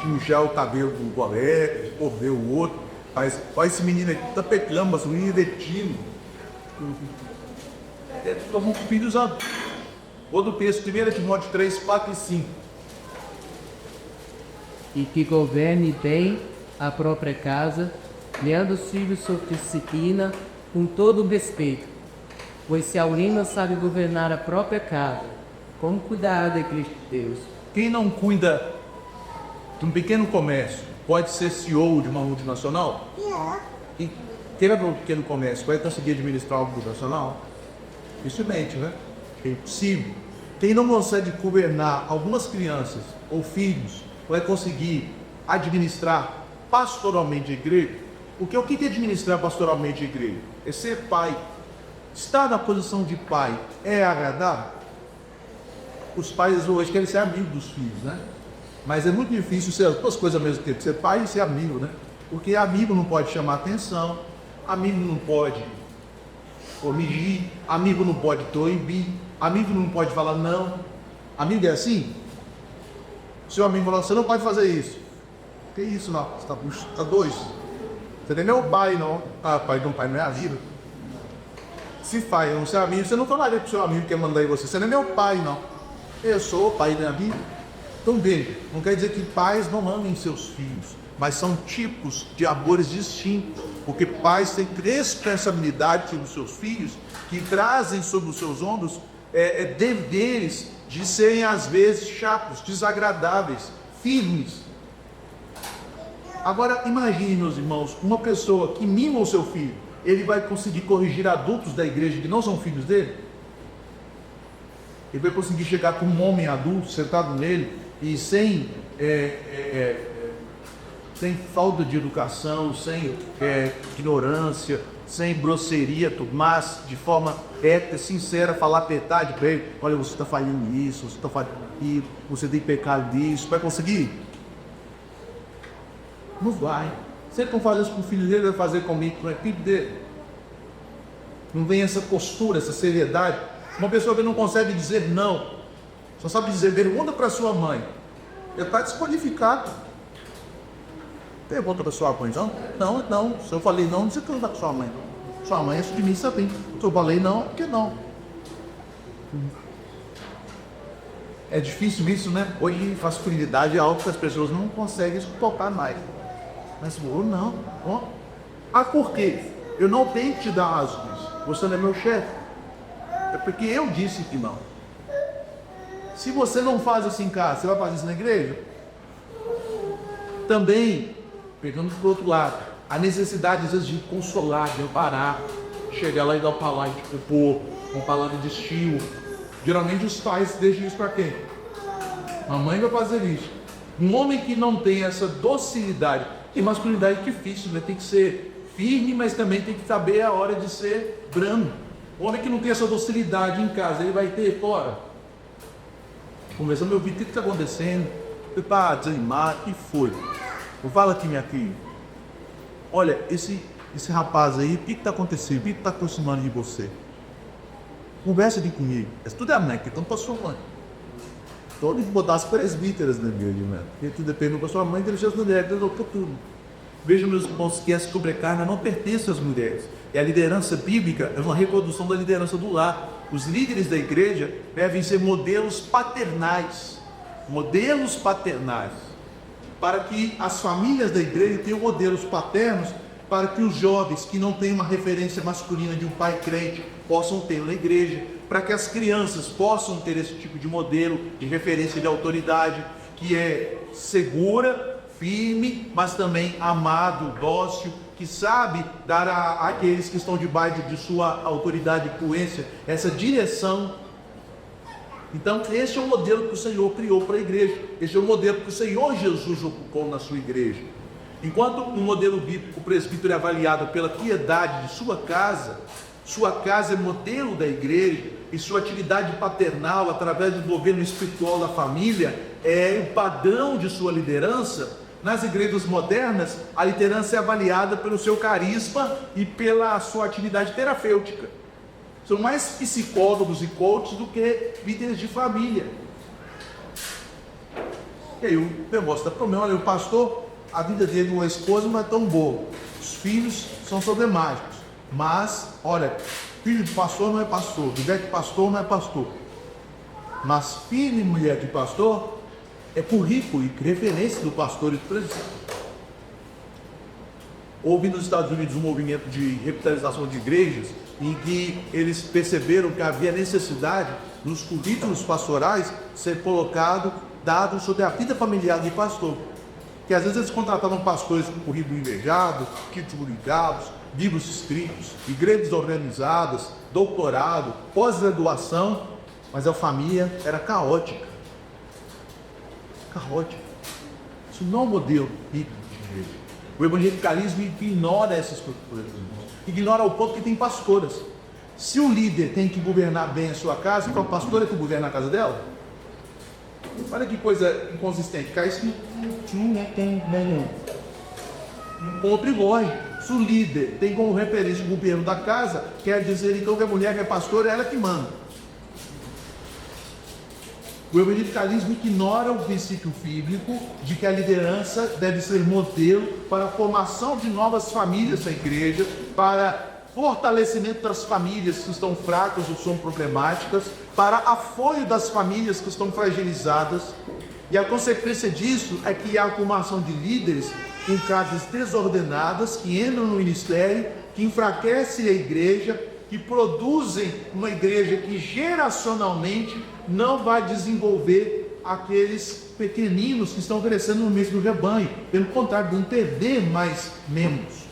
chinchar o cabelo do colega, de morder o outro. Mas olha esse menino aqui, tá pecando, mas o menino é detido. Como filhos adultos. Outro texto, 1 Timóteo 3, 4 e 5. E que governe bem a própria casa, criando os filhos sob disciplina, com todo o respeito. Pois se alguém não sabe governar a própria casa, como cuidar da igreja de Deus? Quem não cuida de um pequeno comércio pode ser CEO de uma multinacional? E queira um pequeno comércio, vai conseguir administrar uma multinacional? Dificilmente, né? É impossível. Quem não consegue governar algumas crianças ou filhos vai conseguir administrar pastoralmente a igreja? Porque o que é administrar pastoralmente a igreja? É ser pai. Estar na posição de pai é agradável? Os pais hoje querem ser amigos dos filhos, né? Mas é muito difícil ser as duas coisas ao mesmo tempo, ser pai e ser amigo, né? Porque amigo não pode chamar atenção, amigo não pode corrigir, amigo não pode proibir, amigo não pode falar não. Amigo é assim? Seu amigo fala, você não pode fazer isso. Que isso não? Você está doido? Você nem é o pai, não. Pai não é a vida. Se faz, não ser amigo, você não falaria para o seu amigo que quer mandar em você. Você nem é meu pai, não. Eu sou o pai da vida. Então veja, não quer dizer que pais não amem seus filhos, mas são tipos de amores distintos, porque pais têm responsabilidade sobre os seus filhos, que trazem sobre os seus ombros deveres de serem às vezes chatos, desagradáveis, firmes. Agora imagine, meus irmãos, uma pessoa que mima o seu filho, ele vai conseguir corrigir adultos da igreja que não são filhos dele? Ele vai conseguir chegar com um homem adulto sentado nele e sem falta de educação, sem ignorância, sem grosseria, mas de forma ética, sincera, falar a verdade para ele. Olha, você está fazendo isso, você está fazendo aquilo, você tem pecado disso. Vai conseguir? Não vai. Se ele não faz isso com o filho dele, vai fazer comigo, não é filho dele. Não vem essa postura, essa seriedade. Uma pessoa que não consegue dizer não, só sabe dizer pergunta para sua mãe, ele está desqualificado. Pergunta para sua mãe, não, não. Se eu falei não, não sei o que eu vou dar com sua mãe. Sua mãe é de mim também. Se eu falei não, por que não? É difícil isso, né? Hoje masculinidade é algo que as pessoas não conseguem suportar mais. Mas não. Por quê? Eu não tenho que te dar razões. Você não é meu chefe. É porque eu disse que não. Se você não faz assim em casa, você vai fazer isso na igreja? Também, pegando para o outro lado, a necessidade às vezes de consolar, de amparar, chegar lá e dar uma palavra de compor, uma palavra de estilo. Geralmente os pais deixam isso para quem? A mãe vai fazer isso. Um homem que não tem essa docilidade, e masculinidade é difícil, né? Tem que ser firme, mas também tem que saber a hora de ser brando. O homem que não tem essa docilidade em casa, ele vai ter fora. Começando a me ouvir o que está acontecendo, para desanimar, e foi. Fala aqui, minha filha. Olha, esse rapaz aí, o que está acontecendo? O que está aproximando de você? Conversa aqui comigo. Isso tudo é a mãe, então para sua mãe. Então, tem que botar as presbíteras na igreja, né? Porque tudo depende da sua mãe, inteligência da mulher, Deus doutor tudo. Veja, meus irmãos, que essa sobrecarga não pertence às mulheres. E a liderança bíblica é uma reprodução da liderança do lar. Os líderes da igreja devem ser modelos paternais. Modelos paternais. Para que as famílias da igreja tenham modelos paternos, para que os jovens que não têm uma referência masculina de um pai crente possam ter na igreja, para que as crianças possam ter esse tipo de modelo de referência de autoridade, que é segura, firme, mas também amado, dócil, que sabe dar àqueles que estão debaixo de sua autoridade e influência essa direção. Então, esse é o modelo que o Senhor criou para a igreja. Esse é o modelo que o Senhor Jesus ocupou na sua igreja. Enquanto o modelo bíblico, o presbítero é avaliado pela piedade de sua casa é modelo da igreja, e sua atividade paternal, através do governo espiritual da família, é o padrão de sua liderança. Nas igrejas modernas, a liderança é avaliada pelo seu carisma e pela sua atividade terapêutica. São mais psicólogos e coaches do que líderes de família. E aí o negócio dá problema. Olha, o pastor, a vida dele com a esposa não é tão boa. Os filhos são problemáticos. Mas, olha, filho de pastor não é pastor, mulher de pastor não é pastor. Mas filho e mulher de pastor é currículo e referência do pastor e do presbítero. Houve nos Estados Unidos um movimento de revitalização de igrejas em que eles perceberam que havia necessidade nos currículos pastorais ser colocado dados sobre a vida familiar de pastor. Que às vezes eles contratavam pastores com currículo invejado, título ligados, livros escritos, igrejas organizadas, doutorado, pós-graduação, mas a família era caótica. Isso não é um modelo bíblico de igreja. O evangelicalismo ignora essas estruturas, ignora o ponto que tem pastoras. Se o líder tem que governar bem a sua casa, então a pastora tem que governar a casa dela? Olha que coisa inconsistente. Cara, isso não tem nenhum. Um ponto ilógico. Se o líder tem como referência o governo da casa, quer dizer então que a mulher que é pastora é ela que manda. O evangelicalismo ignora o princípio bíblico de que a liderança deve ser modelo para a formação de novas famílias na igreja, para fortalecimento das famílias que estão fracas ou são problemáticas, para apoio das famílias que estão fragilizadas. E a consequência disso é que há a formação de líderes em casas desordenadas, que entram no ministério, que enfraquecem a igreja, que produzem uma igreja que geracionalmente não vai desenvolver aqueles pequeninos que estão crescendo no meio do rebanho. Pelo contrário, vão perder mais membros.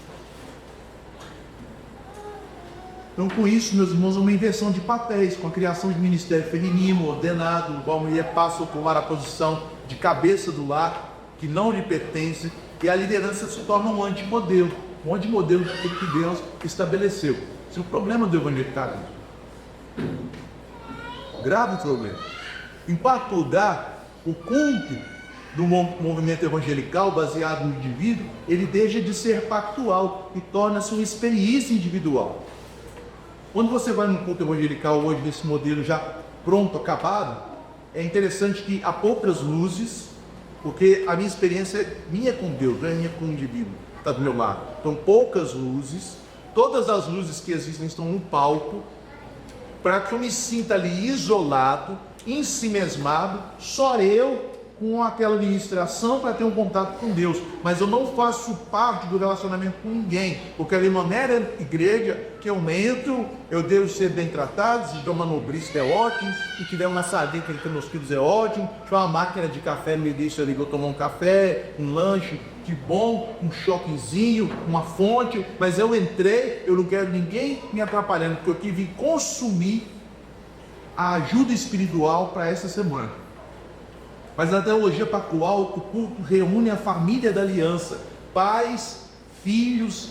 Então, com isso, meus irmãos, uma inversão de papéis, com a criação de ministério feminino, ordenado, no qual a mulher passa a ocupar a posição de cabeça do lar, que não lhe pertence, e a liderança se torna um antimodelo. um monte de modelos que Deus estabeleceu. Esse é o problema do evangelicalismo. Grave problema. Em quarto lugar, o culto do movimento evangelical baseado no indivíduo, ele deixa de ser pactual e torna-se uma experiência individual. Quando você vai num culto evangelical hoje, nesse modelo já pronto, acabado, é interessante que há poucas luzes, porque a minha experiência é minha com Deus, não é minha com o indivíduo, está do meu lado. Então, poucas luzes, todas as luzes que existem estão no palco, para que eu me sinta ali isolado, ensimesmado, só eu com aquela ministração para ter um contato com Deus, mas eu não faço parte do relacionamento com ninguém, porque ali não era igreja que eu entro, eu devo ser bem tratado, se tiver uma nobrista é ótimo, se tiver uma sardinha que meus filhos é ótimo, se tiver uma máquina de café me deixa ali, eu tomar um café, um lanche, que bom, um choquezinho, uma fonte, mas eu entrei, eu não quero ninguém me atrapalhando, porque eu tive que consumir a ajuda espiritual para essa semana. Mas na teologia pactual, o culto reúne a família da aliança, pais, filhos,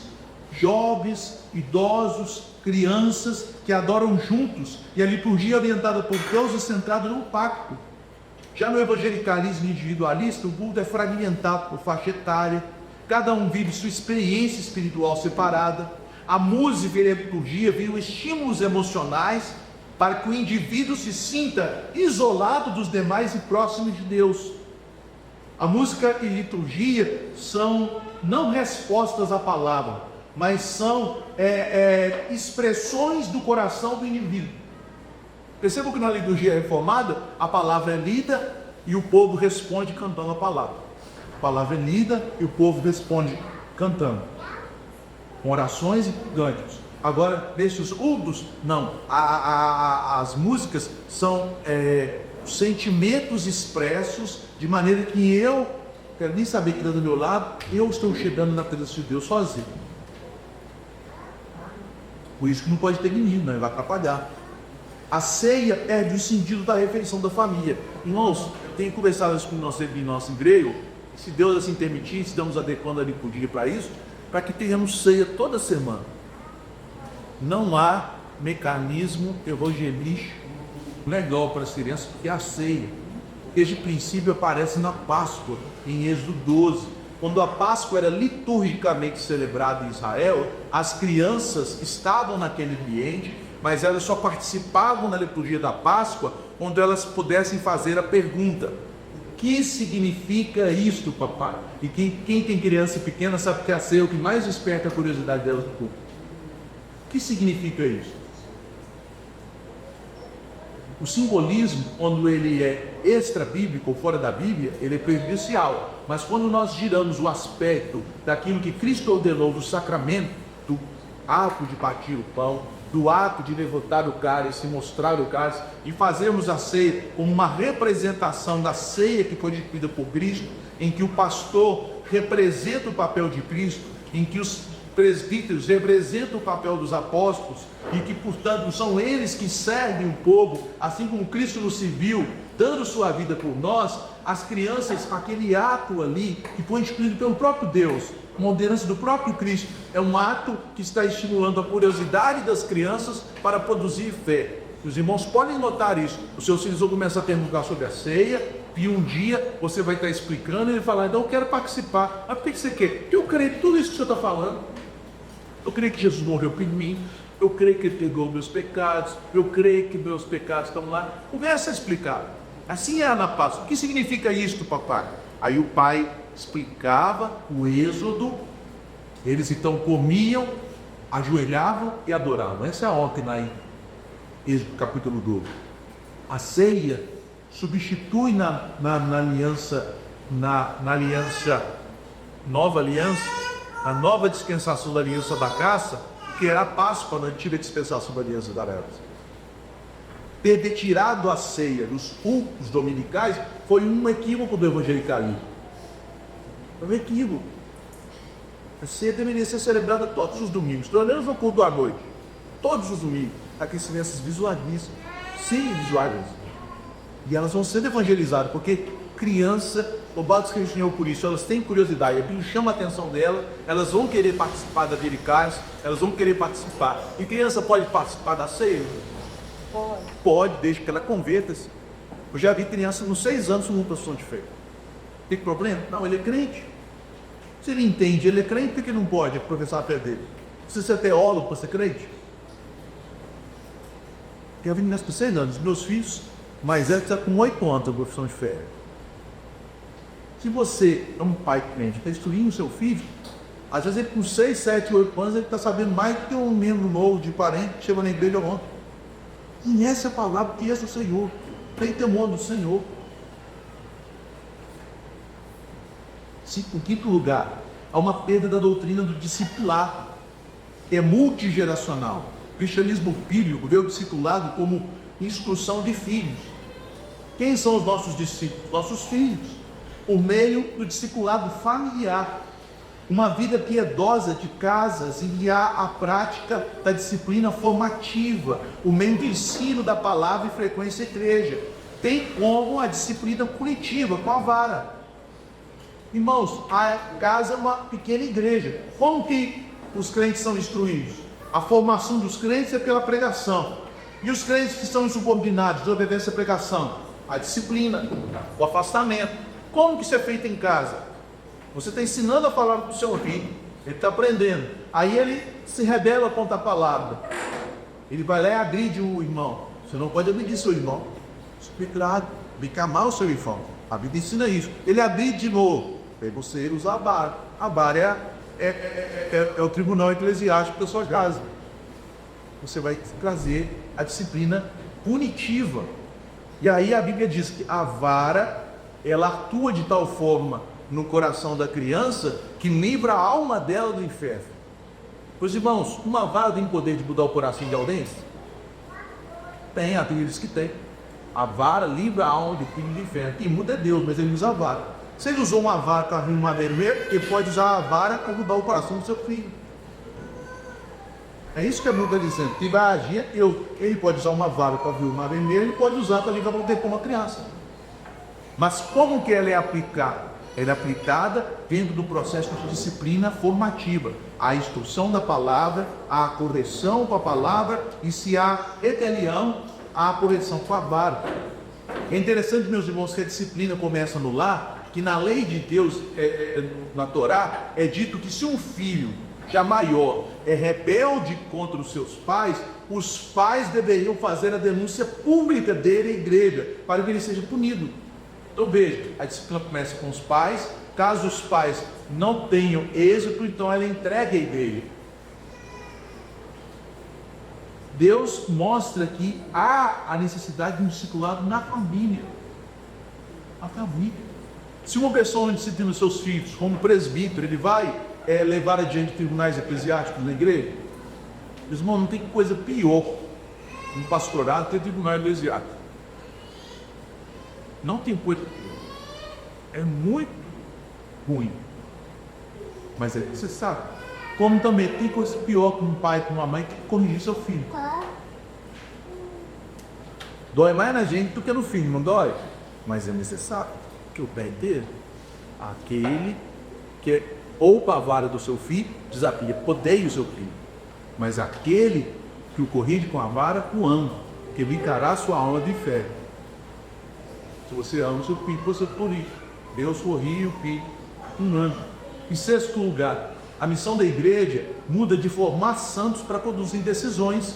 jovens, idosos, crianças que adoram juntos, e a liturgia orientada por Deus é centrada no pacto. Já no evangelicalismo individualista, o culto é fragmentado por faixa etária, cada um vive sua experiência espiritual separada, a música e a liturgia viram estímulos emocionais para que o indivíduo se sinta isolado dos demais e próximo de Deus. A música e liturgia são não respostas à palavra, mas são expressões do coração do indivíduo. Percebam que na liturgia reformada, a palavra é lida e o povo responde cantando a palavra. A palavra é lida e o povo responde cantando, com orações e cânticos. Agora, nesses cultos, não. As músicas são sentimentos expressos de maneira que eu quero nem saber que está do meu lado, eu estou chegando na presença de Deus sozinho. Por isso que não pode ter menino, não, vai atrapalhar. A ceia perde o sentido da refeição da família. Irmãos, eu tenho conversado isso com o nosso igreja, se Deus assim permitir, estamos adequando a liturgia para isso, para que tenhamos ceia toda semana. Não há mecanismo evangelístico legal para as crianças que a ceia. Este princípio aparece na Páscoa, em Êxodo 12. Quando a Páscoa era liturgicamente celebrada em Israel, as crianças estavam naquele ambiente, mas elas só participavam na liturgia da Páscoa quando elas pudessem fazer a pergunta: o que significa isto, papai? E quem tem criança pequena sabe que a ceia é o que mais desperta a curiosidade delas no culto. O que significa isso? O simbolismo, quando ele é extra-bíblico ou fora da Bíblia, ele é prejudicial. Mas quando nós giramos o aspecto daquilo que Cristo ordenou do sacramento, do ato de partir o pão, do ato de levantar o cálice, mostrar o cálice, e fazermos a ceia como uma representação da ceia que foi instituída por Cristo, em que o pastor representa o papel de Cristo, em que os presbíteros representam o papel dos apóstolos e que, portanto, são eles que servem o povo, assim como Cristo nos serviu, dando sua vida por nós. As crianças, aquele ato ali que foi instituído pelo próprio Deus, uma ordenança do próprio Cristo, é um ato que está estimulando a curiosidade das crianças para produzir fé. Os irmãos podem notar isso. Os seus filhos vão começar a perguntar sobre a ceia, e um dia você vai estar explicando e ele falar: então eu quero participar. Mas por que você quer? Porque eu creio em tudo isso que o senhor está falando. Eu creio que Jesus morreu por mim, eu creio que Ele pegou meus pecados, eu creio que meus pecados estão lá. Começa a explicar. Assim é na Páscoa. O que significa isto, papai? Aí o pai explicava o êxodo, eles então comiam, ajoelhavam e adoravam. Essa é a ordem lá em Êxodo capítulo 12. A ceia substitui na aliança, na aliança, nova aliança, a nova dispensação da aliança da graça, que era a Páscoa na antiga dispensação da aliança da graça. Ter retirado a ceia dos cultos dominicais foi um equívoco do evangelicalismo. Foi um equívoco. A ceia deveria ser celebrada todos os domingos, pelo menos no culto à noite, todos os domingos, para que as crianças visualizem, sim, visualizem. E elas vão sendo evangelizadas, porque criança, louvado seja o Senhor por isso, elas têm curiosidade, aquilo chama a atenção dela, elas vão querer participar da Diricais, elas vão querer participar. E criança pode participar da ceia? Pode, desde que ela converta-se. Eu já vi criança nos 6 anos com profissão de fé. Tem problema? Não, ele é crente. Se ele entende, ele é crente, por que não pode professar a fé dele? Precisa ser teólogo para ser crente? Eu vi criança com 6 anos, meus filhos, mas ela está com 8 anos de profissão de fé. Se você é um pai crente, está instruindo o seu filho, às vezes ele com 6, 7, 8 anos, ele está sabendo mais do que um membro novo de parente que chega na igreja ontem. Conhece a palavra, conhece o Senhor, tem temor do Senhor. Em quinto lugar, há uma perda da doutrina do discipulado. É multigeracional. O cristianismo bíblico vê o discipulado como instrução de filhos. Quem são os nossos discípulos? Nossos filhos. Por meio do discipulado familiar. Uma vida piedosa de casas, enviar a prática da disciplina formativa, o meio de ensino da palavra e frequência à igreja. Tem como a disciplina punitiva, com a vara. Irmãos, a casa é uma pequena igreja. Como que os crentes são instruídos? A formação dos crentes é pela pregação. E os crentes que são insubordinados, desobedecem à pregação? A disciplina, o afastamento. Como que isso é feito em casa? Você está ensinando a palavra para o seu filho, ele está aprendendo. Aí ele se rebela contra a palavra. Ele vai lá e agride o irmão. Você não pode agredir seu irmão. Isso é pecado. Tem que amar o seu irmão. A Bíblia ensina isso. Ele agride de novo. Aí você usa a vara. A vara é o tribunal eclesiástico da sua casa. Você vai trazer a disciplina punitiva. E aí a Bíblia diz que a vara, ela atua de tal forma no coração da criança que livra a alma dela do inferno. Pois irmãos, uma vara tem poder de mudar o coração de alguém? Tem, há aqueles que tem. A vara livra a alma do filho do inferno. Quem muda é Deus, mas ele usa a vara. Se ele usou uma vara para vir uma vermelha, ele pode usar a vara para mudar o coração do seu filho. É isso que a Bíblia está dizendo. Que vai agir, ele pode usar uma vara para vir uma vermelha, ele pode usar para livrar para uma criança. Mas como que ela é aplicada? Ela é aplicada dentro do processo de disciplina formativa. A instrução da palavra, a correção com a palavra, e se há rebelião, a correção com a vara. É interessante, meus irmãos, que a disciplina começa no lar, que na lei de Deus, na Torá, é dito que se um filho já maior é rebelde contra os seus pais, os pais deveriam fazer a denúncia pública dele à igreja, para que ele seja punido. Então veja, a disciplina começa com os pais. Caso os pais não tenham êxito, então ela entrega a igreja. Deus mostra que há a necessidade de um discipulado na família. A família. Se uma pessoa não disciplina os seus filhos, como presbítero, ele vai levar adiante tribunais eclesiásticos na igreja? Irmão, não tem coisa pior no pastorado ter tribunal eclesiástico. Não tem coisa. É muito ruim. Mas é necessário. Como também tem coisa pior que um pai, que uma mãe que corrigir seu filho. Dói mais na gente do que no filho, não dói? Mas é necessário. Que o pé dele, aquele que poupa a vara do seu filho, desafia, odeia o seu filho. Mas aquele que o corrige com a vara, o ama, que brincará sua alma de fé. Se você ama o seu filho, você corrige. Deus corrige o filho, um ano. Em sexto lugar, a missão da igreja muda de formar santos para produzir decisões.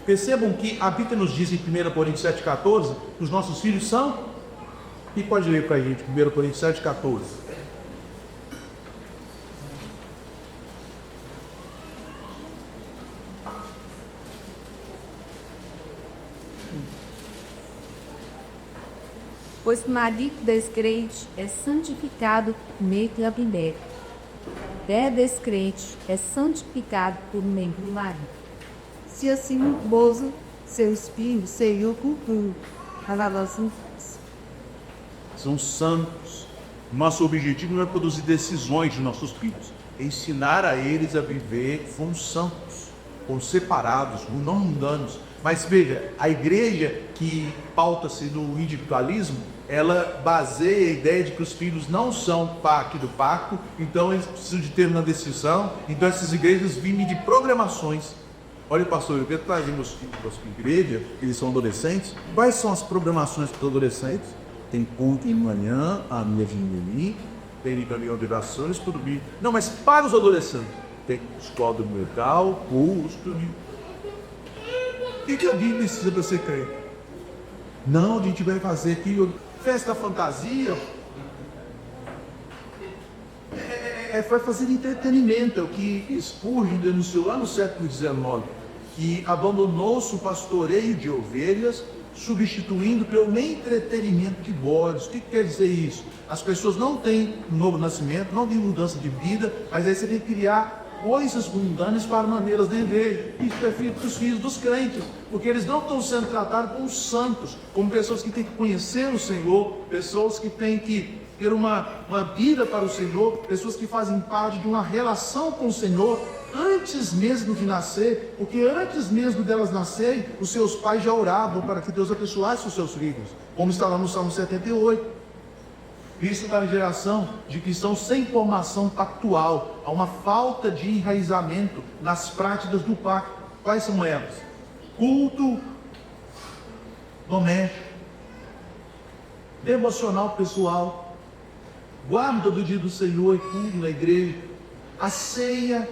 Percebam que a Bíblia nos diz em 1 Coríntios 7,14 que os nossos filhos são. E pode ler para a gente, 1 Coríntios 7,14. Pois o marido descrente é santificado por meio da mulher. A descrente é santificado por meio do marido. Se assim o esposo, seus filhos, seriam culturos, são santos. Nosso objetivo não é produzir decisões de nossos filhos, é ensinar a eles a viver como santos, como separados, não mundanos. Mas veja, a igreja que pauta-se no individualismo, ela baseia a ideia de que os filhos não são parte do pacto, então eles precisam de ter uma decisão. Então essas igrejas vivem de programações. Olha, pastor, eu quero trazer meus filhos para a igreja, eles são adolescentes. Quais são as programações para os adolescentes? Tem culto de manhã, a minha vinha, tem reunião de orações, tudo bem. Não, mas para os adolescentes, tem escola dominical, curso, tudo bem. O que alguém precisa para ser crente? Não, a gente vai fazer aqui festa fantasia. Vai fazer entretenimento, é o que Spurgeon denunciou lá no século XIX, que abandonou-se o pastoreio de ovelhas, substituindo pelo entretenimento de bodes. O que quer dizer isso? As pessoas não têm novo nascimento, não têm mudança de vida, mas aí você tem que criar coisas mundanas para maneiras de viver. Isso é filho dos filhos dos crentes, porque eles não estão sendo tratados como santos, como pessoas que têm que conhecer o Senhor, pessoas que têm que ter uma vida para o Senhor, pessoas que fazem parte de uma relação com o Senhor antes mesmo de nascer, porque antes mesmo delas nascerem, os seus pais já oravam para que Deus abençoasse os seus filhos, como está lá no Salmo 78. Isso está na geração de cristãos sem formação pactual, há uma falta de enraizamento nas práticas do pacto. Quais são elas? Culto doméstico, devocional pessoal, guarda do dia do Senhor e culto na igreja, a ceia,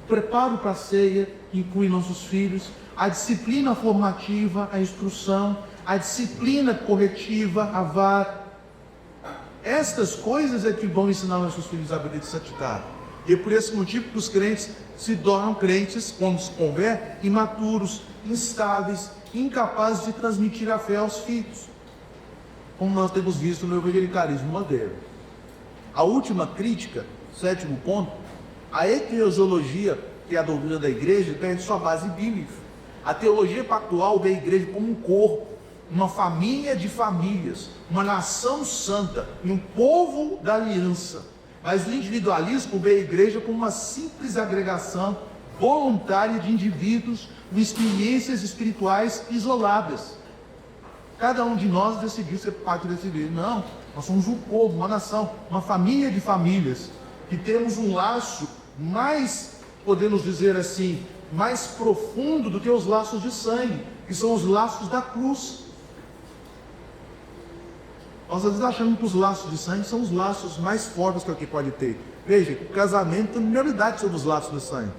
preparo para a ceia, que inclui nossos filhos, a disciplina formativa, a instrução, a disciplina corretiva, a vara. Estas coisas é que vão ensinar nossos filhos a vida de santidade. E é por esse motivo que os crentes se tornam crentes, quando se convertem, imaturos, instáveis, incapazes de transmitir a fé aos filhos, como nós temos visto no evangelicalismo moderno. A última crítica, sétimo ponto, a eclesiologia, que é a doutrina da igreja, tem sua base bíblica. A teologia pactual vê a igreja como um corpo, uma família de famílias, uma nação santa e um povo da aliança. Mas o individualismo vê a igreja como uma simples agregação voluntária de indivíduos com experiências espirituais isoladas. Cada um de nós decidiu ser parte dessa igreja. Não, nós somos um povo, uma nação, uma família de famílias, que temos um laço mais, podemos dizer assim, mais profundo do que os laços de sangue, que são os laços da cruz. Nós às vezes achamos que os laços de sangue são os laços mais fortes que alguém pode ter. Veja, o casamento tem minoridade sobre os laços de sangue.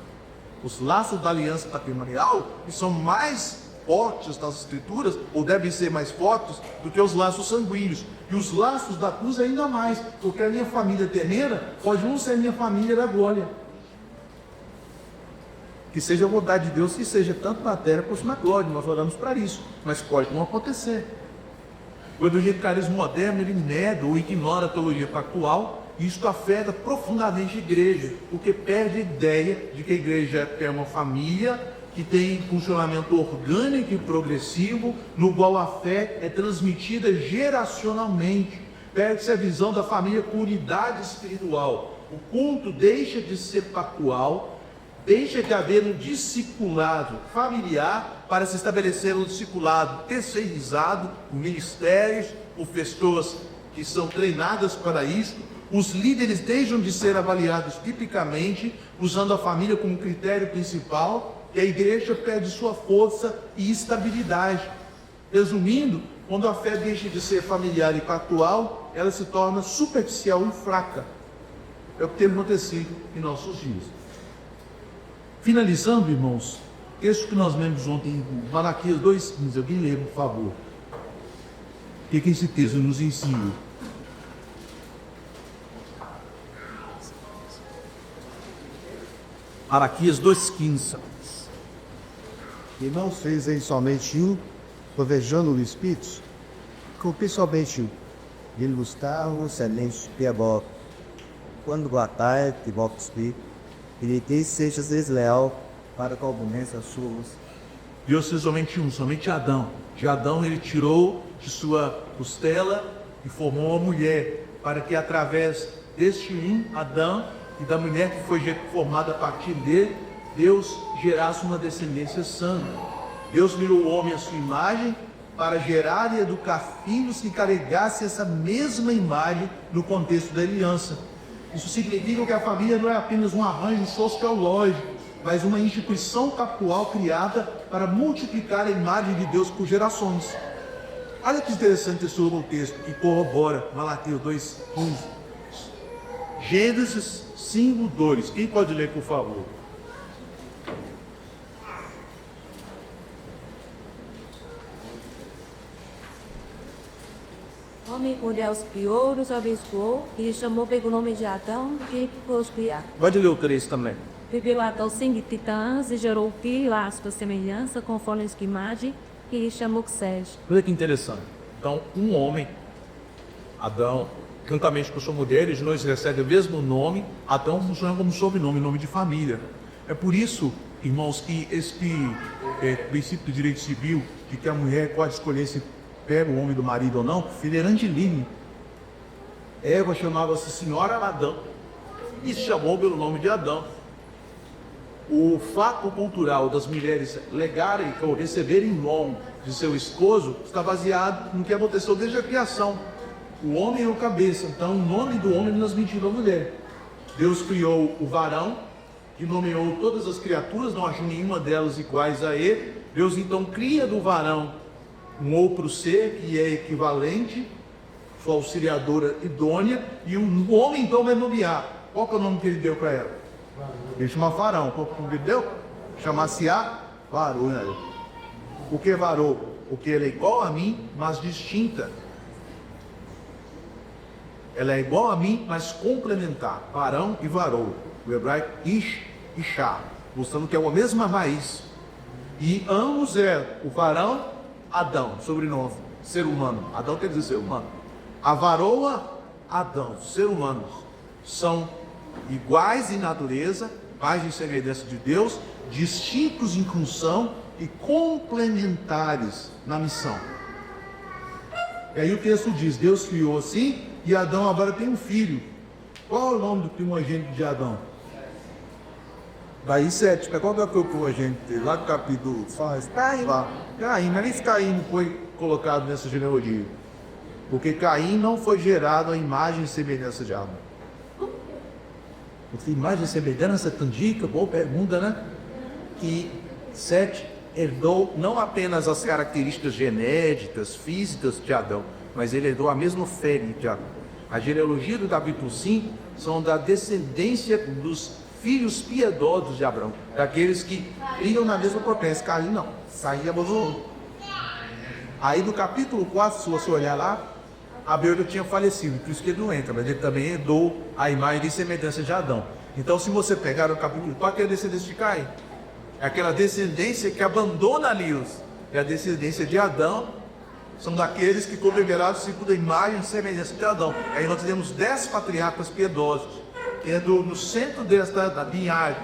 Os laços da aliança patrimonial, que são mais fortes nas escrituras, ou devem ser mais fortes do que os laços sanguíneos. E os laços da cruz ainda mais, porque a minha família terrena pode não ser a minha família da glória. Que seja a vontade de Deus, que seja tanto na terra quanto na glória. Nós oramos para isso, mas pode não acontecer. O evangelicalismo moderno, ele nega ou ignora a teologia pactual, e isso afeta profundamente a igreja, porque perde a ideia de que a igreja é uma família que tem funcionamento orgânico e progressivo, no qual a fé é transmitida geracionalmente. Perde-se a visão da família com unidade espiritual. O culto deixa de ser pactual, deixa de haver um discipulado familiar para se estabelecer um discipulado terceirizado, com ministérios, com pessoas que são treinadas para isso. Os líderes deixam de ser avaliados tipicamente, usando a família como critério principal, e a igreja perde sua força e estabilidade. Resumindo, quando a fé deixa de ser familiar e pactual, ela se torna superficial e fraca. É o que tem acontecido em nossos dias. Finalizando, irmãos, isso que nós lemos ontem em Malaquias 2,15, alguém lê, por favor. O que esse texto nos ensina? Malaquias 2,15. E não fez somente um, provejando o Espírito, cumpri somente um. Ele buscava o silêncio que é bom. Quando batalha, que volta o Espírito, ele diz: seja desleal para com algumas as suas. Deus fez somente um, somente Adão. De Adão ele tirou de sua costela e formou uma mulher, para que através deste um, Adão, e da mulher que foi formada a partir dele, Deus gerasse uma descendência santa. Deus criou o homem à sua imagem para gerar e educar filhos que carregassem essa mesma imagem no contexto da aliança. Isso significa que a família não é apenas um arranjo sociológico, mas uma instituição pactual criada para multiplicar a imagem de Deus por gerações. Olha que interessante esse outro texto que corrobora Malaquias 2:15. Gênesis 5:2. Quem pode ler, por favor? Homem por Deus criou, os abençoou e lhe chamou pelo nome de Adão, que os criar. Pode ler o 3 também. Viveu Adão 130 anos e gerou filho à sua semelhança, conforme a sua imagem, que lhe chamou Sete. Olha que interessante. Então, um homem, Adão, juntamente com sua mulher, eles dois recebem o mesmo nome. Adão funciona como sobrenome, nome de família. É por isso, irmãos, que este princípio do direito civil, de que a mulher pode escolher se pega o homem do marido ou não, filho era Angeline. Eva chamava-se Senhora Adão e se chamou pelo nome de Adão. O fato cultural das mulheres legarem ou receberem o nome de seu esposo está baseado no que aconteceu desde a criação. O homem é o cabeça, então o nome do homem nos mentiu a mulher. Deus criou o varão, que nomeou todas as criaturas, não achou nenhuma delas iguais a ele. Deus então cria do varão um outro ser que é equivalente, sua auxiliadora idônea, e um homem então vai nomear. Qual que é o nome que ele deu para ela? Ele chama Varão. Qual que ele deu? Chama-se-á Varou, né? O que é varou? Porque ela é igual a mim, mas distinta. Ela é igual a mim, mas complementar. Varão e varou. O hebraico ish e shá, mostrando que é uma mesma raiz. E ambos o varão, Adão, sobrenome, ser humano. Adão quer dizer ser humano. A varoa, Adão, ser humano. São iguais em natureza, imagem e semelhança de Deus, distintos em função e complementares na missão. E aí o texto diz, Deus criou assim, e Adão agora tem um filho. Qual é o nome do primogênito de Adão? Daí 7, qual que é o primogênito dele? Lá do capítulo Caim. Caim, mas esse Caim não foi colocado nessa genealogia. Porque Caim não foi gerado a imagem e semelhança de Adão. Porque imagem e semelhança tangica, boa pergunta, né? Que Sete herdou não apenas as características genéticas, físicas de Adão, mas ele herdou a mesma fé de Adão. A genealogia do capítulo 5 são da descendência dos filhos piedosos de Abraão, daqueles que criam na mesma potência. Caim não, Caim abandonou. Aí no capítulo 4, se você olhar lá, Abel já tinha falecido, por isso que ele não entra, mas ele também herdou a imagem e semelhança de Adão. Então, se você pegar o capítulo 4, é a descendência de Caim. É aquela descendência que abandona Deus. É a descendência de Adão, são daqueles que foram liberados segundo a imagem e semelhança de Adão. Aí nós temos 10 patriarcas piedosos, tendo no centro desta linhagem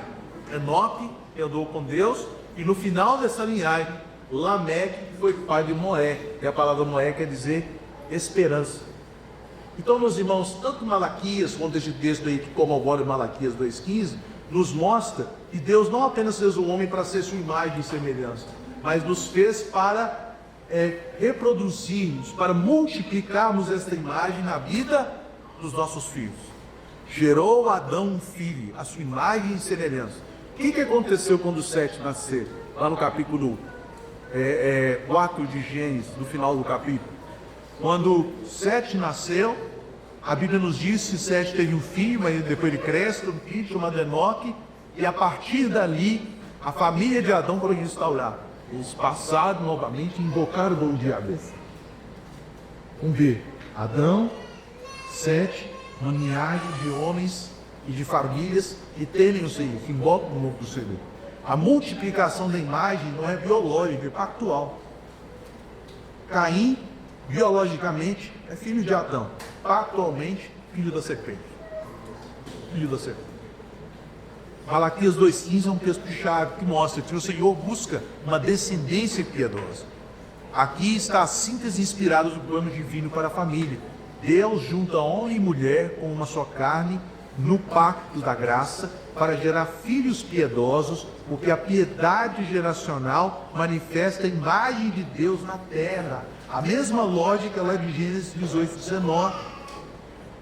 Enoque, que andou com Deus, e no final dessa linhagem, Lameque, que foi pai de Noé. E a palavra Noé quer dizer esperança. Então, meus irmãos, tanto Malaquias quanto este texto aí que corrobora Malaquias 2,15, nos mostra que Deus não apenas fez o homem para ser sua imagem e semelhança, mas nos fez para reproduzirmos, para multiplicarmos esta imagem na vida dos nossos filhos. Gerou Adão um filho, a sua imagem e semelhança. O que aconteceu quando Sete nasceu? Lá no capítulo 4 de Gênesis, no final do capítulo. Quando Sete nasceu, a Bíblia nos diz que Sete teve um filho, mas depois ele cresce, um filho chamado Enoque, e a partir dali, a família de Adão foi restaurada. Eles passaram novamente e invocaram o nome de Deus. Vamos ver. Adão, Sete, uma linhagem de homens e de famílias que temem o Senhor, que invocam o nome do Senhor. A multiplicação da imagem não é biológica, é pactual. Caim, biologicamente, é filho de Adão. Pactualmente, filho da serpente. Filho da serpente. Malaquias 2,15 é um texto-chave que mostra que o Senhor busca uma descendência piedosa. Aqui está a síntese inspirada do plano divino para a família. Deus junta homem e mulher com uma só carne no pacto da graça para gerar filhos piedosos, porque a piedade geracional manifesta a imagem de Deus na terra. A mesma lógica lá de Gênesis 18, 19.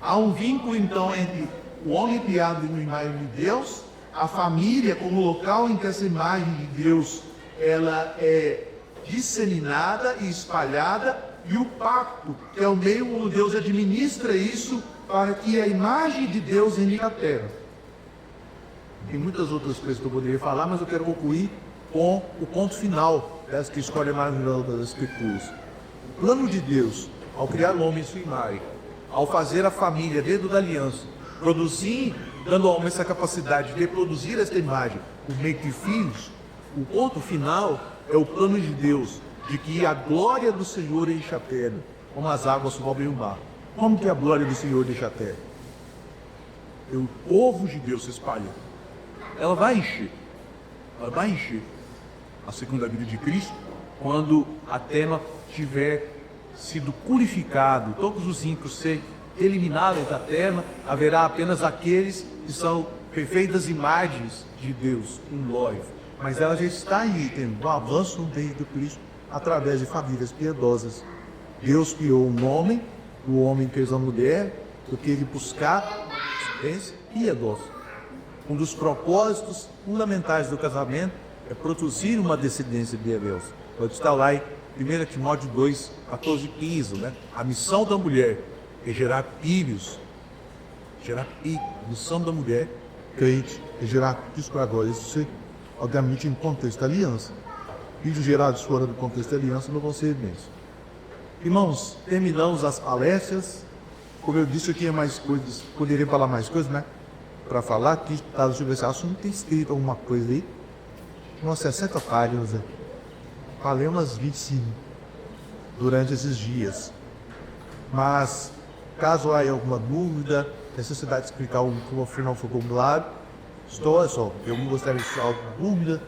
Há um vínculo então entre o homem criado na imagem de Deus, a família como local em que essa imagem de Deus ela é disseminada e espalhada, e o pacto, que é o meio onde Deus administra isso para que a imagem de Deus entre na terra. Tem muitas outras coisas que eu poderia falar, mas eu quero concluir com o ponto final dessa história maravilhosa das Escrituras. O plano de Deus, ao criar o homem em sua imagem, ao fazer a família dentro da aliança, produzir, dando ao homem essa capacidade de reproduzir esta imagem por meio de filhos, o ponto final é o plano de Deus, de que a glória do Senhor enche a terra, como as águas cobrem o mar. Como que a glória do Senhor enche a terra? O povo de Deus se espalha. Ela vai encher. Ela vai encher a segunda vida de Cristo quando a terra tiver sido purificado, todos os ímpios serem eliminados da terra, haverá apenas aqueles que são perfeitas imagens de Deus em glória. Mas ela já está aí, tendo um avanço no reino de Cristo através de famílias piedosas. Deus criou um homem, o homem fez a mulher, porque ele buscar experiência piedosa. Um dos propósitos fundamentais do casamento é produzir uma descendência piedosa. Pode estar lá em 1 Timóteo 2, 14 e 15, né? A missão da mulher é gerar filhos. Gerar filhos. A missão da mulher, crente, é gerar filhos para agora. Isso, obviamente, em contexto da aliança. Filhos gerados fora do contexto da aliança não vão ser bênçãos. Irmãos, terminamos as palestras. Como eu disse, eu tinha mais coisas, poderia falar mais coisas, né? Para falar aqui, tá, sobre esse assunto, tem escrito alguma coisa aí. Umas 60 páginas, né? Falei umas 25 durante esses dias. Mas, caso haja alguma dúvida, necessidade de explicar como afinal foi claro, estou só. Eu gostaria de falar alguma dúvida.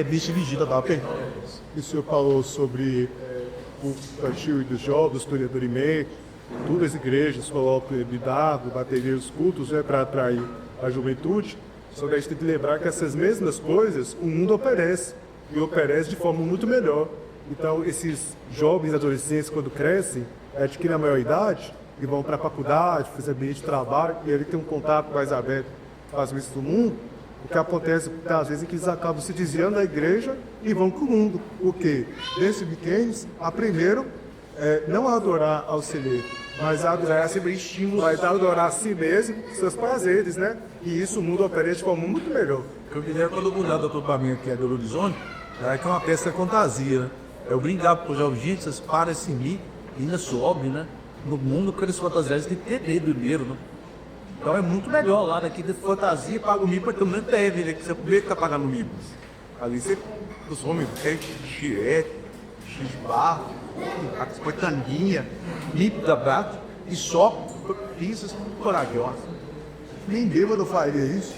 Bicho vigila, tá? E o senhor falou sobre o cantil dos jovens, historiador e meio, todas as igrejas colocam lidado, baterias, os cultos, para atrair a juventude. Só que a gente tem que lembrar que essas mesmas coisas o mundo oferece, e oferece de forma muito melhor. Então, esses jovens adolescentes, quando crescem, adquirem a maior idade e vão para a faculdade, fazer ambiente de trabalho, e ele tem um contato mais aberto com as coisas do mundo. O que acontece, às vezes, é que eles acabam se desviando da igreja e vão para o mundo. O quê? Desses pequenos, aprenderam não a adorar ao Senhor, mas a adorar mas a adorar a si mesmo, seus prazeres, né? E isso o mundo oferece de forma muito melhor. Eu me lembro quando eu mudava do acampamento que é do Horizonte, que é uma peça de fantasia, né? Eu brincava com os jovens, gente, vocês param em mim, ainda sobe, né? No mundo, com eles fantasias, tem que ter medo primeiro, né? Então é muito melhor lá daqui de fantasia, paga o MIB, porque também deve, né? Que você primeiro fica pagando o MIB. Ali você, os homens, de xirete, x de barro, põe tanguinha, MIB da braço, e só pistas corajosas. Nem bêbado faria isso.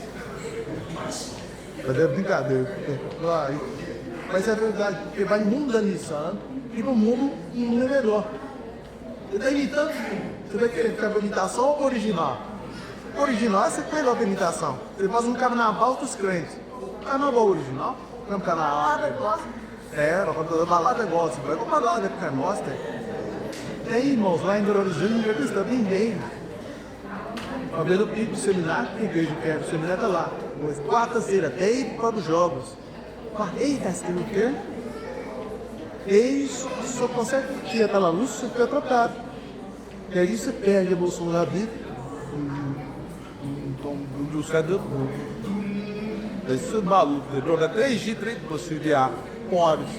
Mas é brincadeira. Mas é verdade, porque vai mundanizando e no mundo é melhor. Você está imitando, você vai querer ficar com a imitação ou com a original? O original é você pega a imitação. Você faz um carnaval dos crentes. Carnaval original, é um carnaval da gosta. Quando balada gosta, vai com balada porque gosta. Tem irmãos lá em Belo Horizonte, não acredita ninguém. Uma vez eu pedi pro seminário, tem igreja perto, o seminário tá lá. Quarta-feira, até ir para os jogos. Eita, você tem o quê? Eis, só consegue tirar aquela luz, você fica trocado. E aí você perde a emoção da vida. Então, os caras deu. Esse maluco, droga 3 dias, 3 de conciliar, pobres.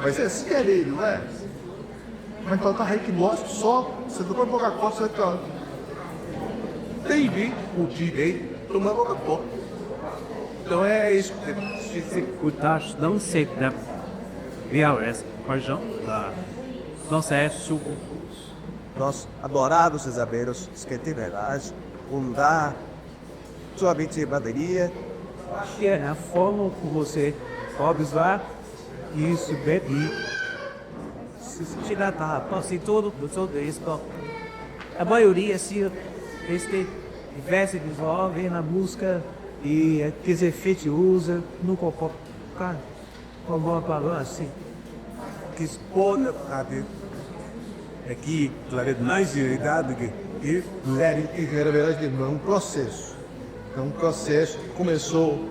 Mas é assim que é ele, não é? Mas então tá aí que gosta só, você não pode colocar coisa, você fica. Tem bem, o direito, tomar Coca-Cola. Então é isso. Écoutage dans ces VRS, par exemple, dans ces sous. Nós adorávamos os abelhos, esquecer verdade, mudar sua mente de bateria. Acho que é a forma como você observar isso bem. Se tirar da posse todo do seu disco, a maioria se este Veste visual, vem na música e aqueles efeitos usa no corpo. Cara, como uma palavra assim. Que exporta, sabe? É que, claro, mais irritado que Na verdade, não é um processo. É um processo que começou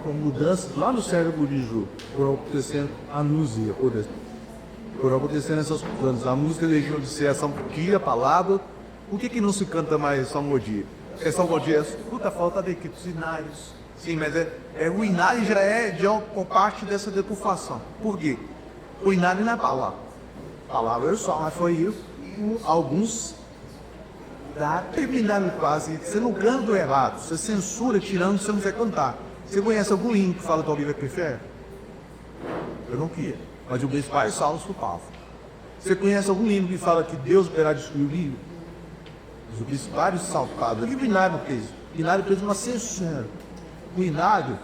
com mudança lá no cérebro de Ju, por acontecendo a música, por acontecendo essas coisas. A música deixou de ser a salmodia, a palavra. Por que não se canta mais salmodia? Porque salmodia é puta falta de equipes inários. Sim, mas o inário já é com parte dessa deturpação. Por quê? O inário não é palavra. Palavra é só, mas foi eu e alguns terminaram quase. Você não canta errado, você censura tirando, você não quer cantar. Você conhece algum hino que fala que alguém vai pro inferno? Eu não queria, mas o bispo Pai Saulo supava. Você conhece algum hino que fala que Deus verá destruir o livro? Os bispos vários saltados. O que o Inário fez? O Inário fez uma censura. O Inário,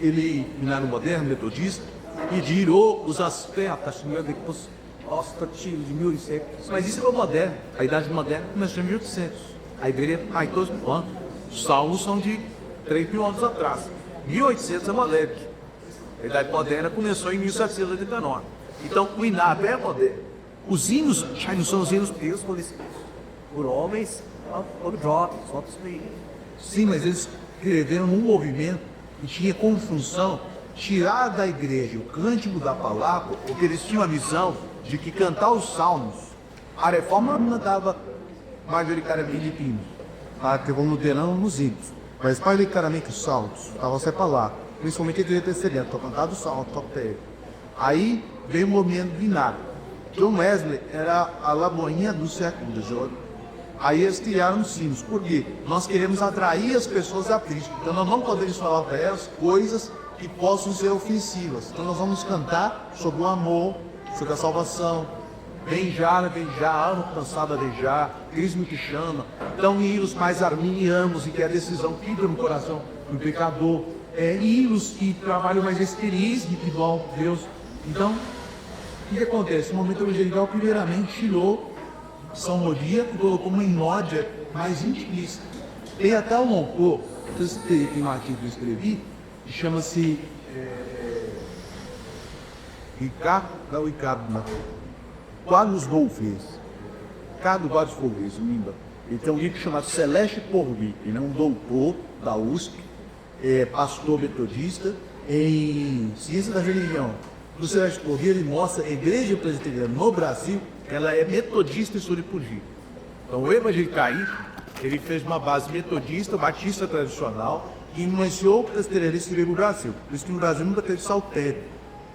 Inário moderno, metodista, e tirou os aspectos de 1600. Mas isso é o moderno. A idade moderna começou em 1800. A igreja está em todos os anos. Os salmos são de 3 mil anos atrás. 1800 é moderno. A idade moderna começou em 1789. Então o Inário é moderno. Os hinos já não são os hinos teus por homens ou jovens, outros meninos. Sim, mas eles escreveram num movimento que tinha como função tirar da igreja o cântico da palavra, porque eles tinham a visão de que cantar os salmos, a reforma não dava majoritariamente de hinos, que vão luterano nos hinos, mas majoritariamente os salmos estavam separados, principalmente a igreja terceira, estou cantando os salmos, aí veio o movimento binário. John Wesley era a laboinha do século XVIII. Aí eles criaram os hinos. Por quê? Nós queremos atrair as pessoas a Cristo. Então nós não podemos falar para elas coisas que possam ser ofensivas. Então nós vamos cantar sobre o amor, sobre a salvação. Vem já, alma cansada de já, Cristo te chama. Então hinos mais arminianos, em que a decisão fica no coração do pecador. Hinos que trabalham mais experiência individual de Deus. Então, o que acontece? O momento evangelical, primeiramente, tirou salmodia e colocou uma inódia mais intimista. Tem até um autor, tem um artigo que eu escrevi, que chama-se Ricardo Quadros Golfes. Ricardo Quadros Golfes, ele tem um livro chamado Celeste Porvir. Ele é um doutor da USP, pastor metodista em ciência da religião. No Celeste Porvir, ele mostra a igreja presbiteriana no Brasil, ela é metodista e suripugia. Então o evangelicalismo, ele fez uma base metodista, batista tradicional, que influenciou o presbiterianismo no Brasil. Por isso que no Brasil nunca teve saltério,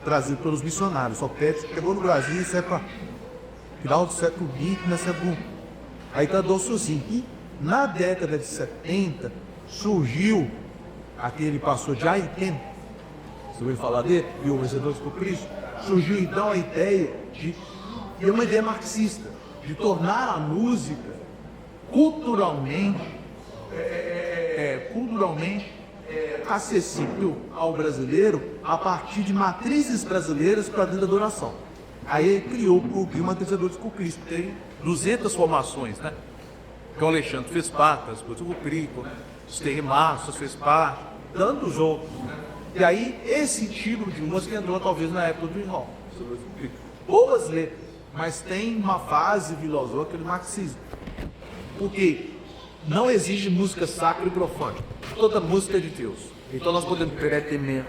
trazido pelos missionários. O saltério chegou no Brasil em final do século XX, no século. Aí cadou-se assim. E na década de 70, surgiu aquele pastor Jair Kemp, você ouviu falar dele? E o Vencedores por Cristo. Surgiu então a ideia de uma ideia marxista, de tornar a música culturalmente acessível ao brasileiro a partir de matrizes brasileiras para dentro da adoração. Aí ele criou o Clima Vencedores por Cristo. Tem 200 formações, né? Que o Alexandre fez parte, as coisas do Crico, os Terremassos fez parte, tantos outros, né? E aí, esse tipo de música entrou talvez na época do Irmão. Boas letras, mas tem uma fase filosófica do marxismo. Porque não exige música sacra e profana. Toda música é de Deus. Então nós podemos pegar elemento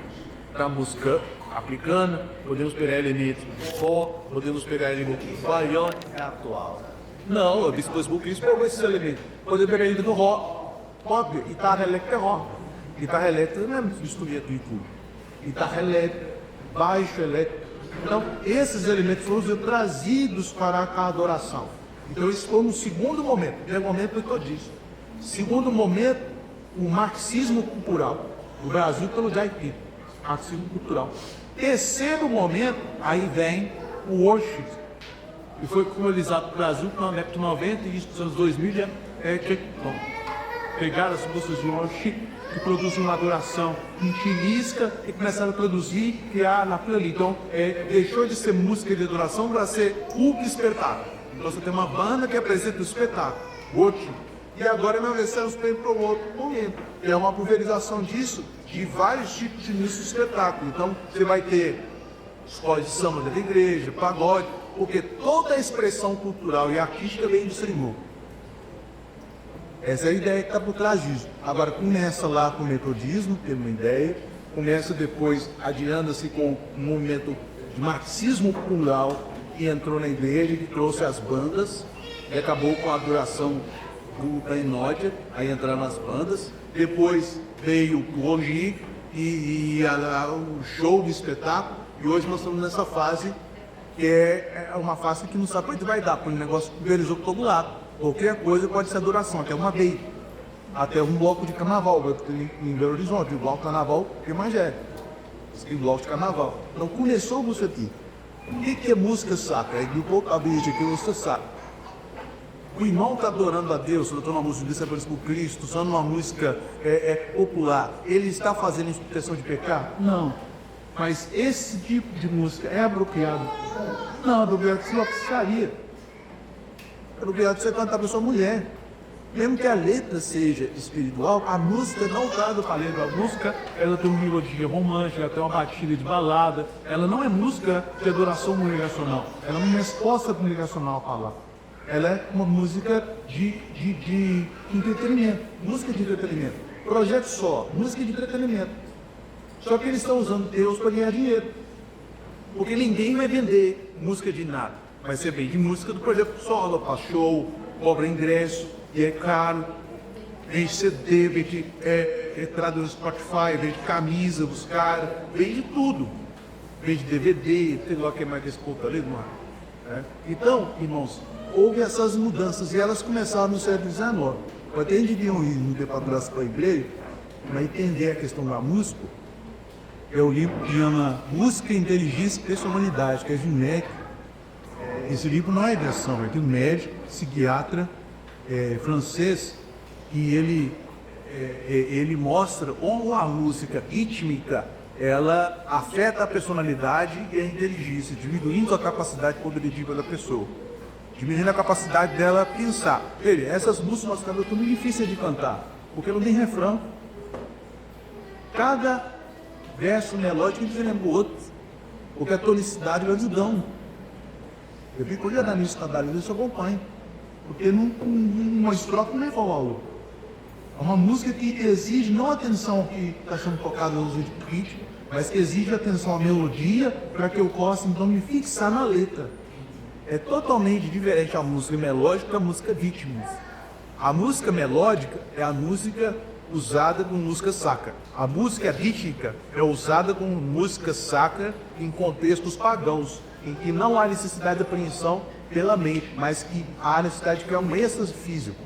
da música africana, podemos pegar elemento do pop, podemos pegar elemento do baiano atual. Não, o Bispo do Cristo pegou esses elementos. Podemos pegar elemento do rock, pop, guitarra elétrica é rock. Guitarra elétrica não é um instrumento de culto. Guitarra elétrica, baixo elétrico. Então, esses elementos foram trazidos para a adoração. Então, esse foi um segundo momento. Primeiro momento metodista. Segundo momento, o marxismo cultural. O Brasil pelo Jair Pinto. Marxismo cultural. Terceiro momento, aí vem o worship, que foi popularizado no Brasil na década de 90 e nos anos 2000 pegaram as músicas de worship que produzem uma adoração intimista e começaram a produzir, criar naquilo ali. Então, deixou de ser música de adoração para ser culto e espetáculo. Então, você tem uma banda que apresenta o espetáculo, worship. E agora nós recebemos para um outro momento. É uma pulverização disso de vários tipos de música e espetáculo. Então você vai ter escola de samba da igreja, pagode, porque toda a expressão cultural e artística vem do Senhor. Essa é a ideia que está por trás disso. Agora começa lá com o metodismo, tendo uma ideia, começa depois adiando-se com um movimento de marxismo plural que entrou na igreja, que trouxe as bandas e acabou com a adoração da Enódia, aí entraram as bandas. Depois veio o Ogi e o show de espetáculo, e hoje nós estamos nessa fase que é uma fase que não sabe para onde vai dar, porque o negócio pulverizou por todo lado. Qualquer coisa pode ser adoração, até uma vez, até um bloco de carnaval, em Belo Horizonte, o bloco de carnaval evangélico, o bloco de carnaval. Então começou o música aqui. O que é música sacra? É grupo cabide, que é música sacra. O irmão está adorando a Deus, cantando uma música de Deus por Cristo, usando uma música popular. Ele está fazendo expressão de pecado? Não. Mas esse tipo de música é apropriado? Não, é apropriado que você oficiaria. É apropriado que você cantar para sua mulher. Mesmo que a letra seja espiritual, a música não está para a letra. A música, ela tem uma melodia romântica, ela tem uma batida de balada. Ela não é música de adoração congregacional. Ela é uma resposta congregacional à palavra. Ela é uma música de entretenimento. Música de entretenimento. Projeto só, música de entretenimento. Só que eles estão usando Deus para ganhar dinheiro. Porque ninguém vai vender música de nada. Vai ser bem de música do projeto solo, para show, cobra ingresso, e é caro. Vende CD, vende entrada no Spotify, vende camisa dos caras, vende tudo. Vende DVD, sei lá o que mais que esse povo ali, mano. Então, irmãos, houve essas mudanças e elas começaram no século XIX. Até deviam ir no departamento para a igreja para entender a questão da música. É o livro que chama Música, Inteligência e Personalidade, que é de um médico. Esse livro não é invenção, é de um médico, psiquiatra francês, e ele mostra como a música rítmica ela afeta a personalidade e a inteligência, diminuindo a capacidade cognitiva da pessoa, diminuindo a capacidade dela pensar. Veja, essas músicas nós cantamos muito difíceis de cantar, porque não tem refrão. Cada verso melódico diferente do outro, porque a tonicidade vai ajudando. Eu fico olhando nisso, cada vez isso acompanha, porque uma estrofe não é igual a outra. É uma música que exige não a atenção que está sendo tocada no uso de ritmo, mas que exige atenção à melodia para que eu possa então me fixar na letra. É totalmente diferente a música melódica da música ritmos. A música melódica é a música usada com música sacra. A música rítmica é usada com música sacra em contextos pagãos, em que não há necessidade de apreensão pela mente, mas que há necessidade de criar um êxtase físico.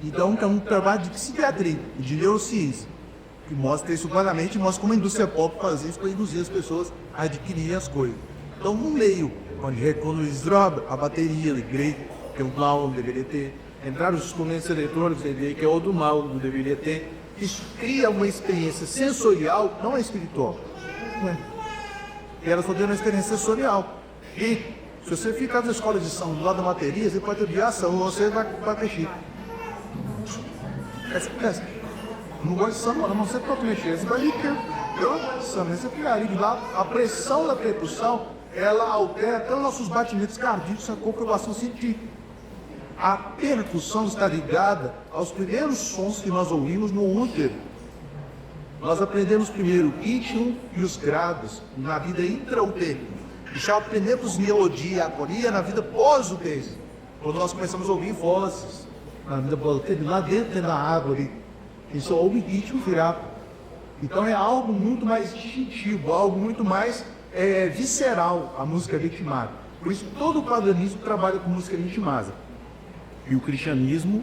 Então, é um trabalho de psiquiatria e de neurociência, que mostra isso claramente, mostra como a indústria pop faz isso para induzir as pessoas a adquirirem as coisas. Então, no meio, onde eles droga, a bateria, o igreja, que é um mal, não deveria ter, entraram os instrumentos eletrônicos, que é outro mal, não deveria ter. Isso cria uma experiência sensorial, não é espiritual. Não é. E elas estão tendo uma experiência sensorial. E se você ficar na escola de samba do lado da bateria, você pode ter ação, você vai mexer. Não gosta de samba, não sei quanto mexer, você vai mexer. Você fica ali de lado, a pressão da percussão, ela altera até os nossos batimentos cardíacos, a comprovação científica. A percussão está ligada aos primeiros sons que nós ouvimos no útero. Nós aprendemos primeiro o ritmo e os graves na vida intrauterina. E já aprendemos melodia e harmonia na vida pós-uterina. Quando nós começamos a ouvir vozes na vida pós-uterina, lá dentro da árvore, e só ouve ritmo virar. Então é algo muito mais instintivo, algo muito mais visceral, a música ritmada. Por isso todo o paganismo trabalha com música ritmada. E o cristianismo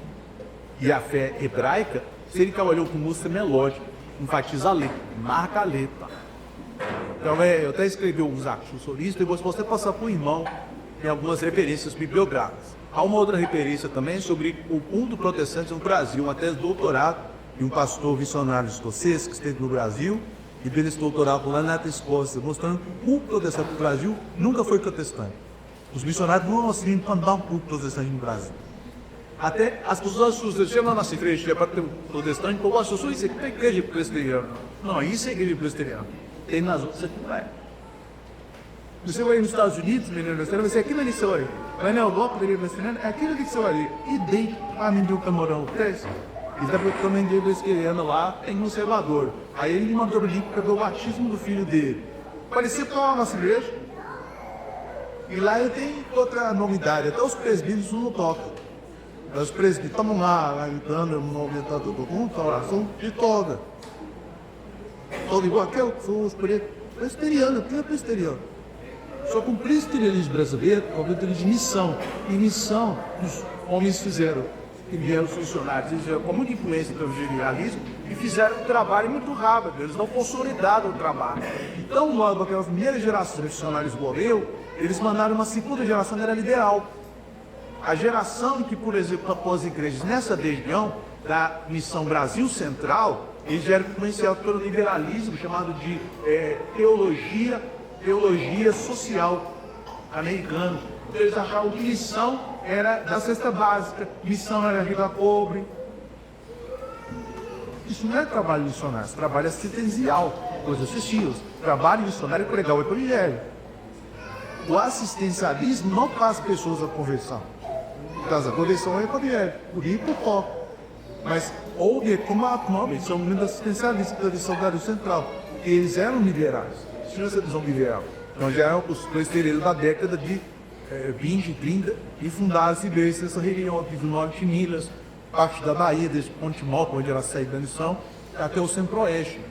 e a fé hebraica, se ele trabalhou com música melódica, enfatiza a letra, marca a letra. Então eu até escrevi alguns artigos sobre isso, depois você passar para o irmão, tem algumas referências bibliográficas. Há uma outra referência também sobre o culto protestante no Brasil, uma tese de doutorado de um pastor missionário escocês que esteve no Brasil e fez esse doutorado lá na Escócia, mostrando que o culto protestante no Brasil nunca foi protestante. Os missionários não auxiliam para dar um culto protestante no Brasil. Até as pessoas assustam, chegam na nossa igreja, que é para ter protestante, pô, eu sou isso aqui é igreja presbiteriana. Não, isso é igreja presbiteriana. Tem nas outras aqui, vai. Você vai nos Estados Unidos, menino presbiteriano, você aqui na Nisori. Vai na Europa, igreja presbiteriana, é aquilo que você vai ali. E dentro, a mim de um camarão, três. E depois também igreja presbiteriana lá, tem um conservador. Aí ele mandou o link para o batismo do filho dele. Parecia com a nossa igreja. E lá ele tem outra novidade, até os presbíteros não tocam. Os presbíteros estavam lá gritando, movimentando todo mundo, a oração de toga. Todo igual aquele, são os presbiterianos, quem é presbiteriano? Só que o presbiterianismo brasileiro é um presbiterianismo de missão. E missão os homens fizeram, que vieram os funcionários, eles vieram com muita influência do evangelicalismo e fizeram um trabalho muito rápido, eles não consolidaram o trabalho. Então, logo aquela primeira geração de funcionários morreu, eles mandaram uma segunda geração que era liberal. A geração que, por exemplo, após igrejas nessa região da Missão Brasil Central, eles já eram influenciados pelo liberalismo, chamado de teologia social americana. Então, eles achavam que missão era da cesta básica, missão era ajudar pobre. Isso não é trabalho missionário, esse trabalho é assistencial, coisas assistivas. Trabalho missionário é pregar o evangelho. O assistencialismo não faz pessoas à conversão. Por causa da conversão é evangelho, por ir por foco. Mas houve como a nome, são muito assistencialistas da visão da central. Eles eram liberais, tinham essa visão liberal. Então já eram os presbiterianos da década de 20, 30 e fundaram as igrejas, essa região aqui do norte de Minas, parte da Bahia, desde Ponte Moca, onde ela saiu da missão, até o centro-oeste.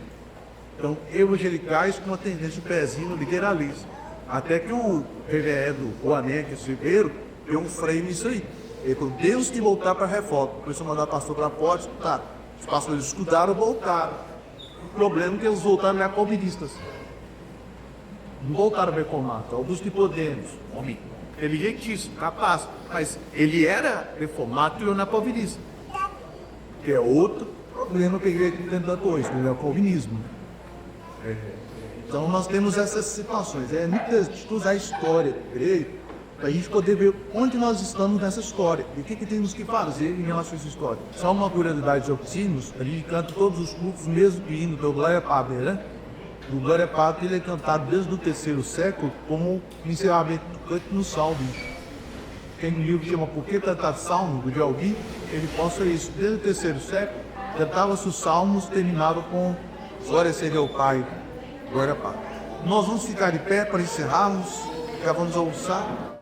Então, evangelicais com uma tendência de pezinho no liberalismo. Até que o reverendo Juaneque Ribeiro deu um freio nisso aí. Ele falou, Deus que voltar para a reforma. Começou a mandar pastor para fora, escutaram. Os pastores escutaram, voltaram. O problema é que eles voltaram neocomunistas. Não voltaram reformados. Augusto de Podemos, homem inteligentíssimo, capaz. Mas ele era reformado e neocomunista. Que é outro problema que a igreja tenta coisa, o neocomunismo. Então nós temos essas situações. É muito estudar a história da igreja para a gente poder ver onde nós estamos nessa história e o que temos que fazer em relação a essa história. Só uma curiosidade de oficinos, a gente canta todos os cultos, mesmo hino do Glória Pátria, né? O Glória Pátria ele é cantado desde o 3º século como encerramento do canto no Salmo. Tem um livro que chama Por que Cantar Salmo, do Jalvi, ele posta isso. Desde o 3º século, cantava-se os salmos, terminava com Glória seja ao Pai, Glória Pátria. Nós vamos ficar de pé para encerrarmos, já vamos almoçar.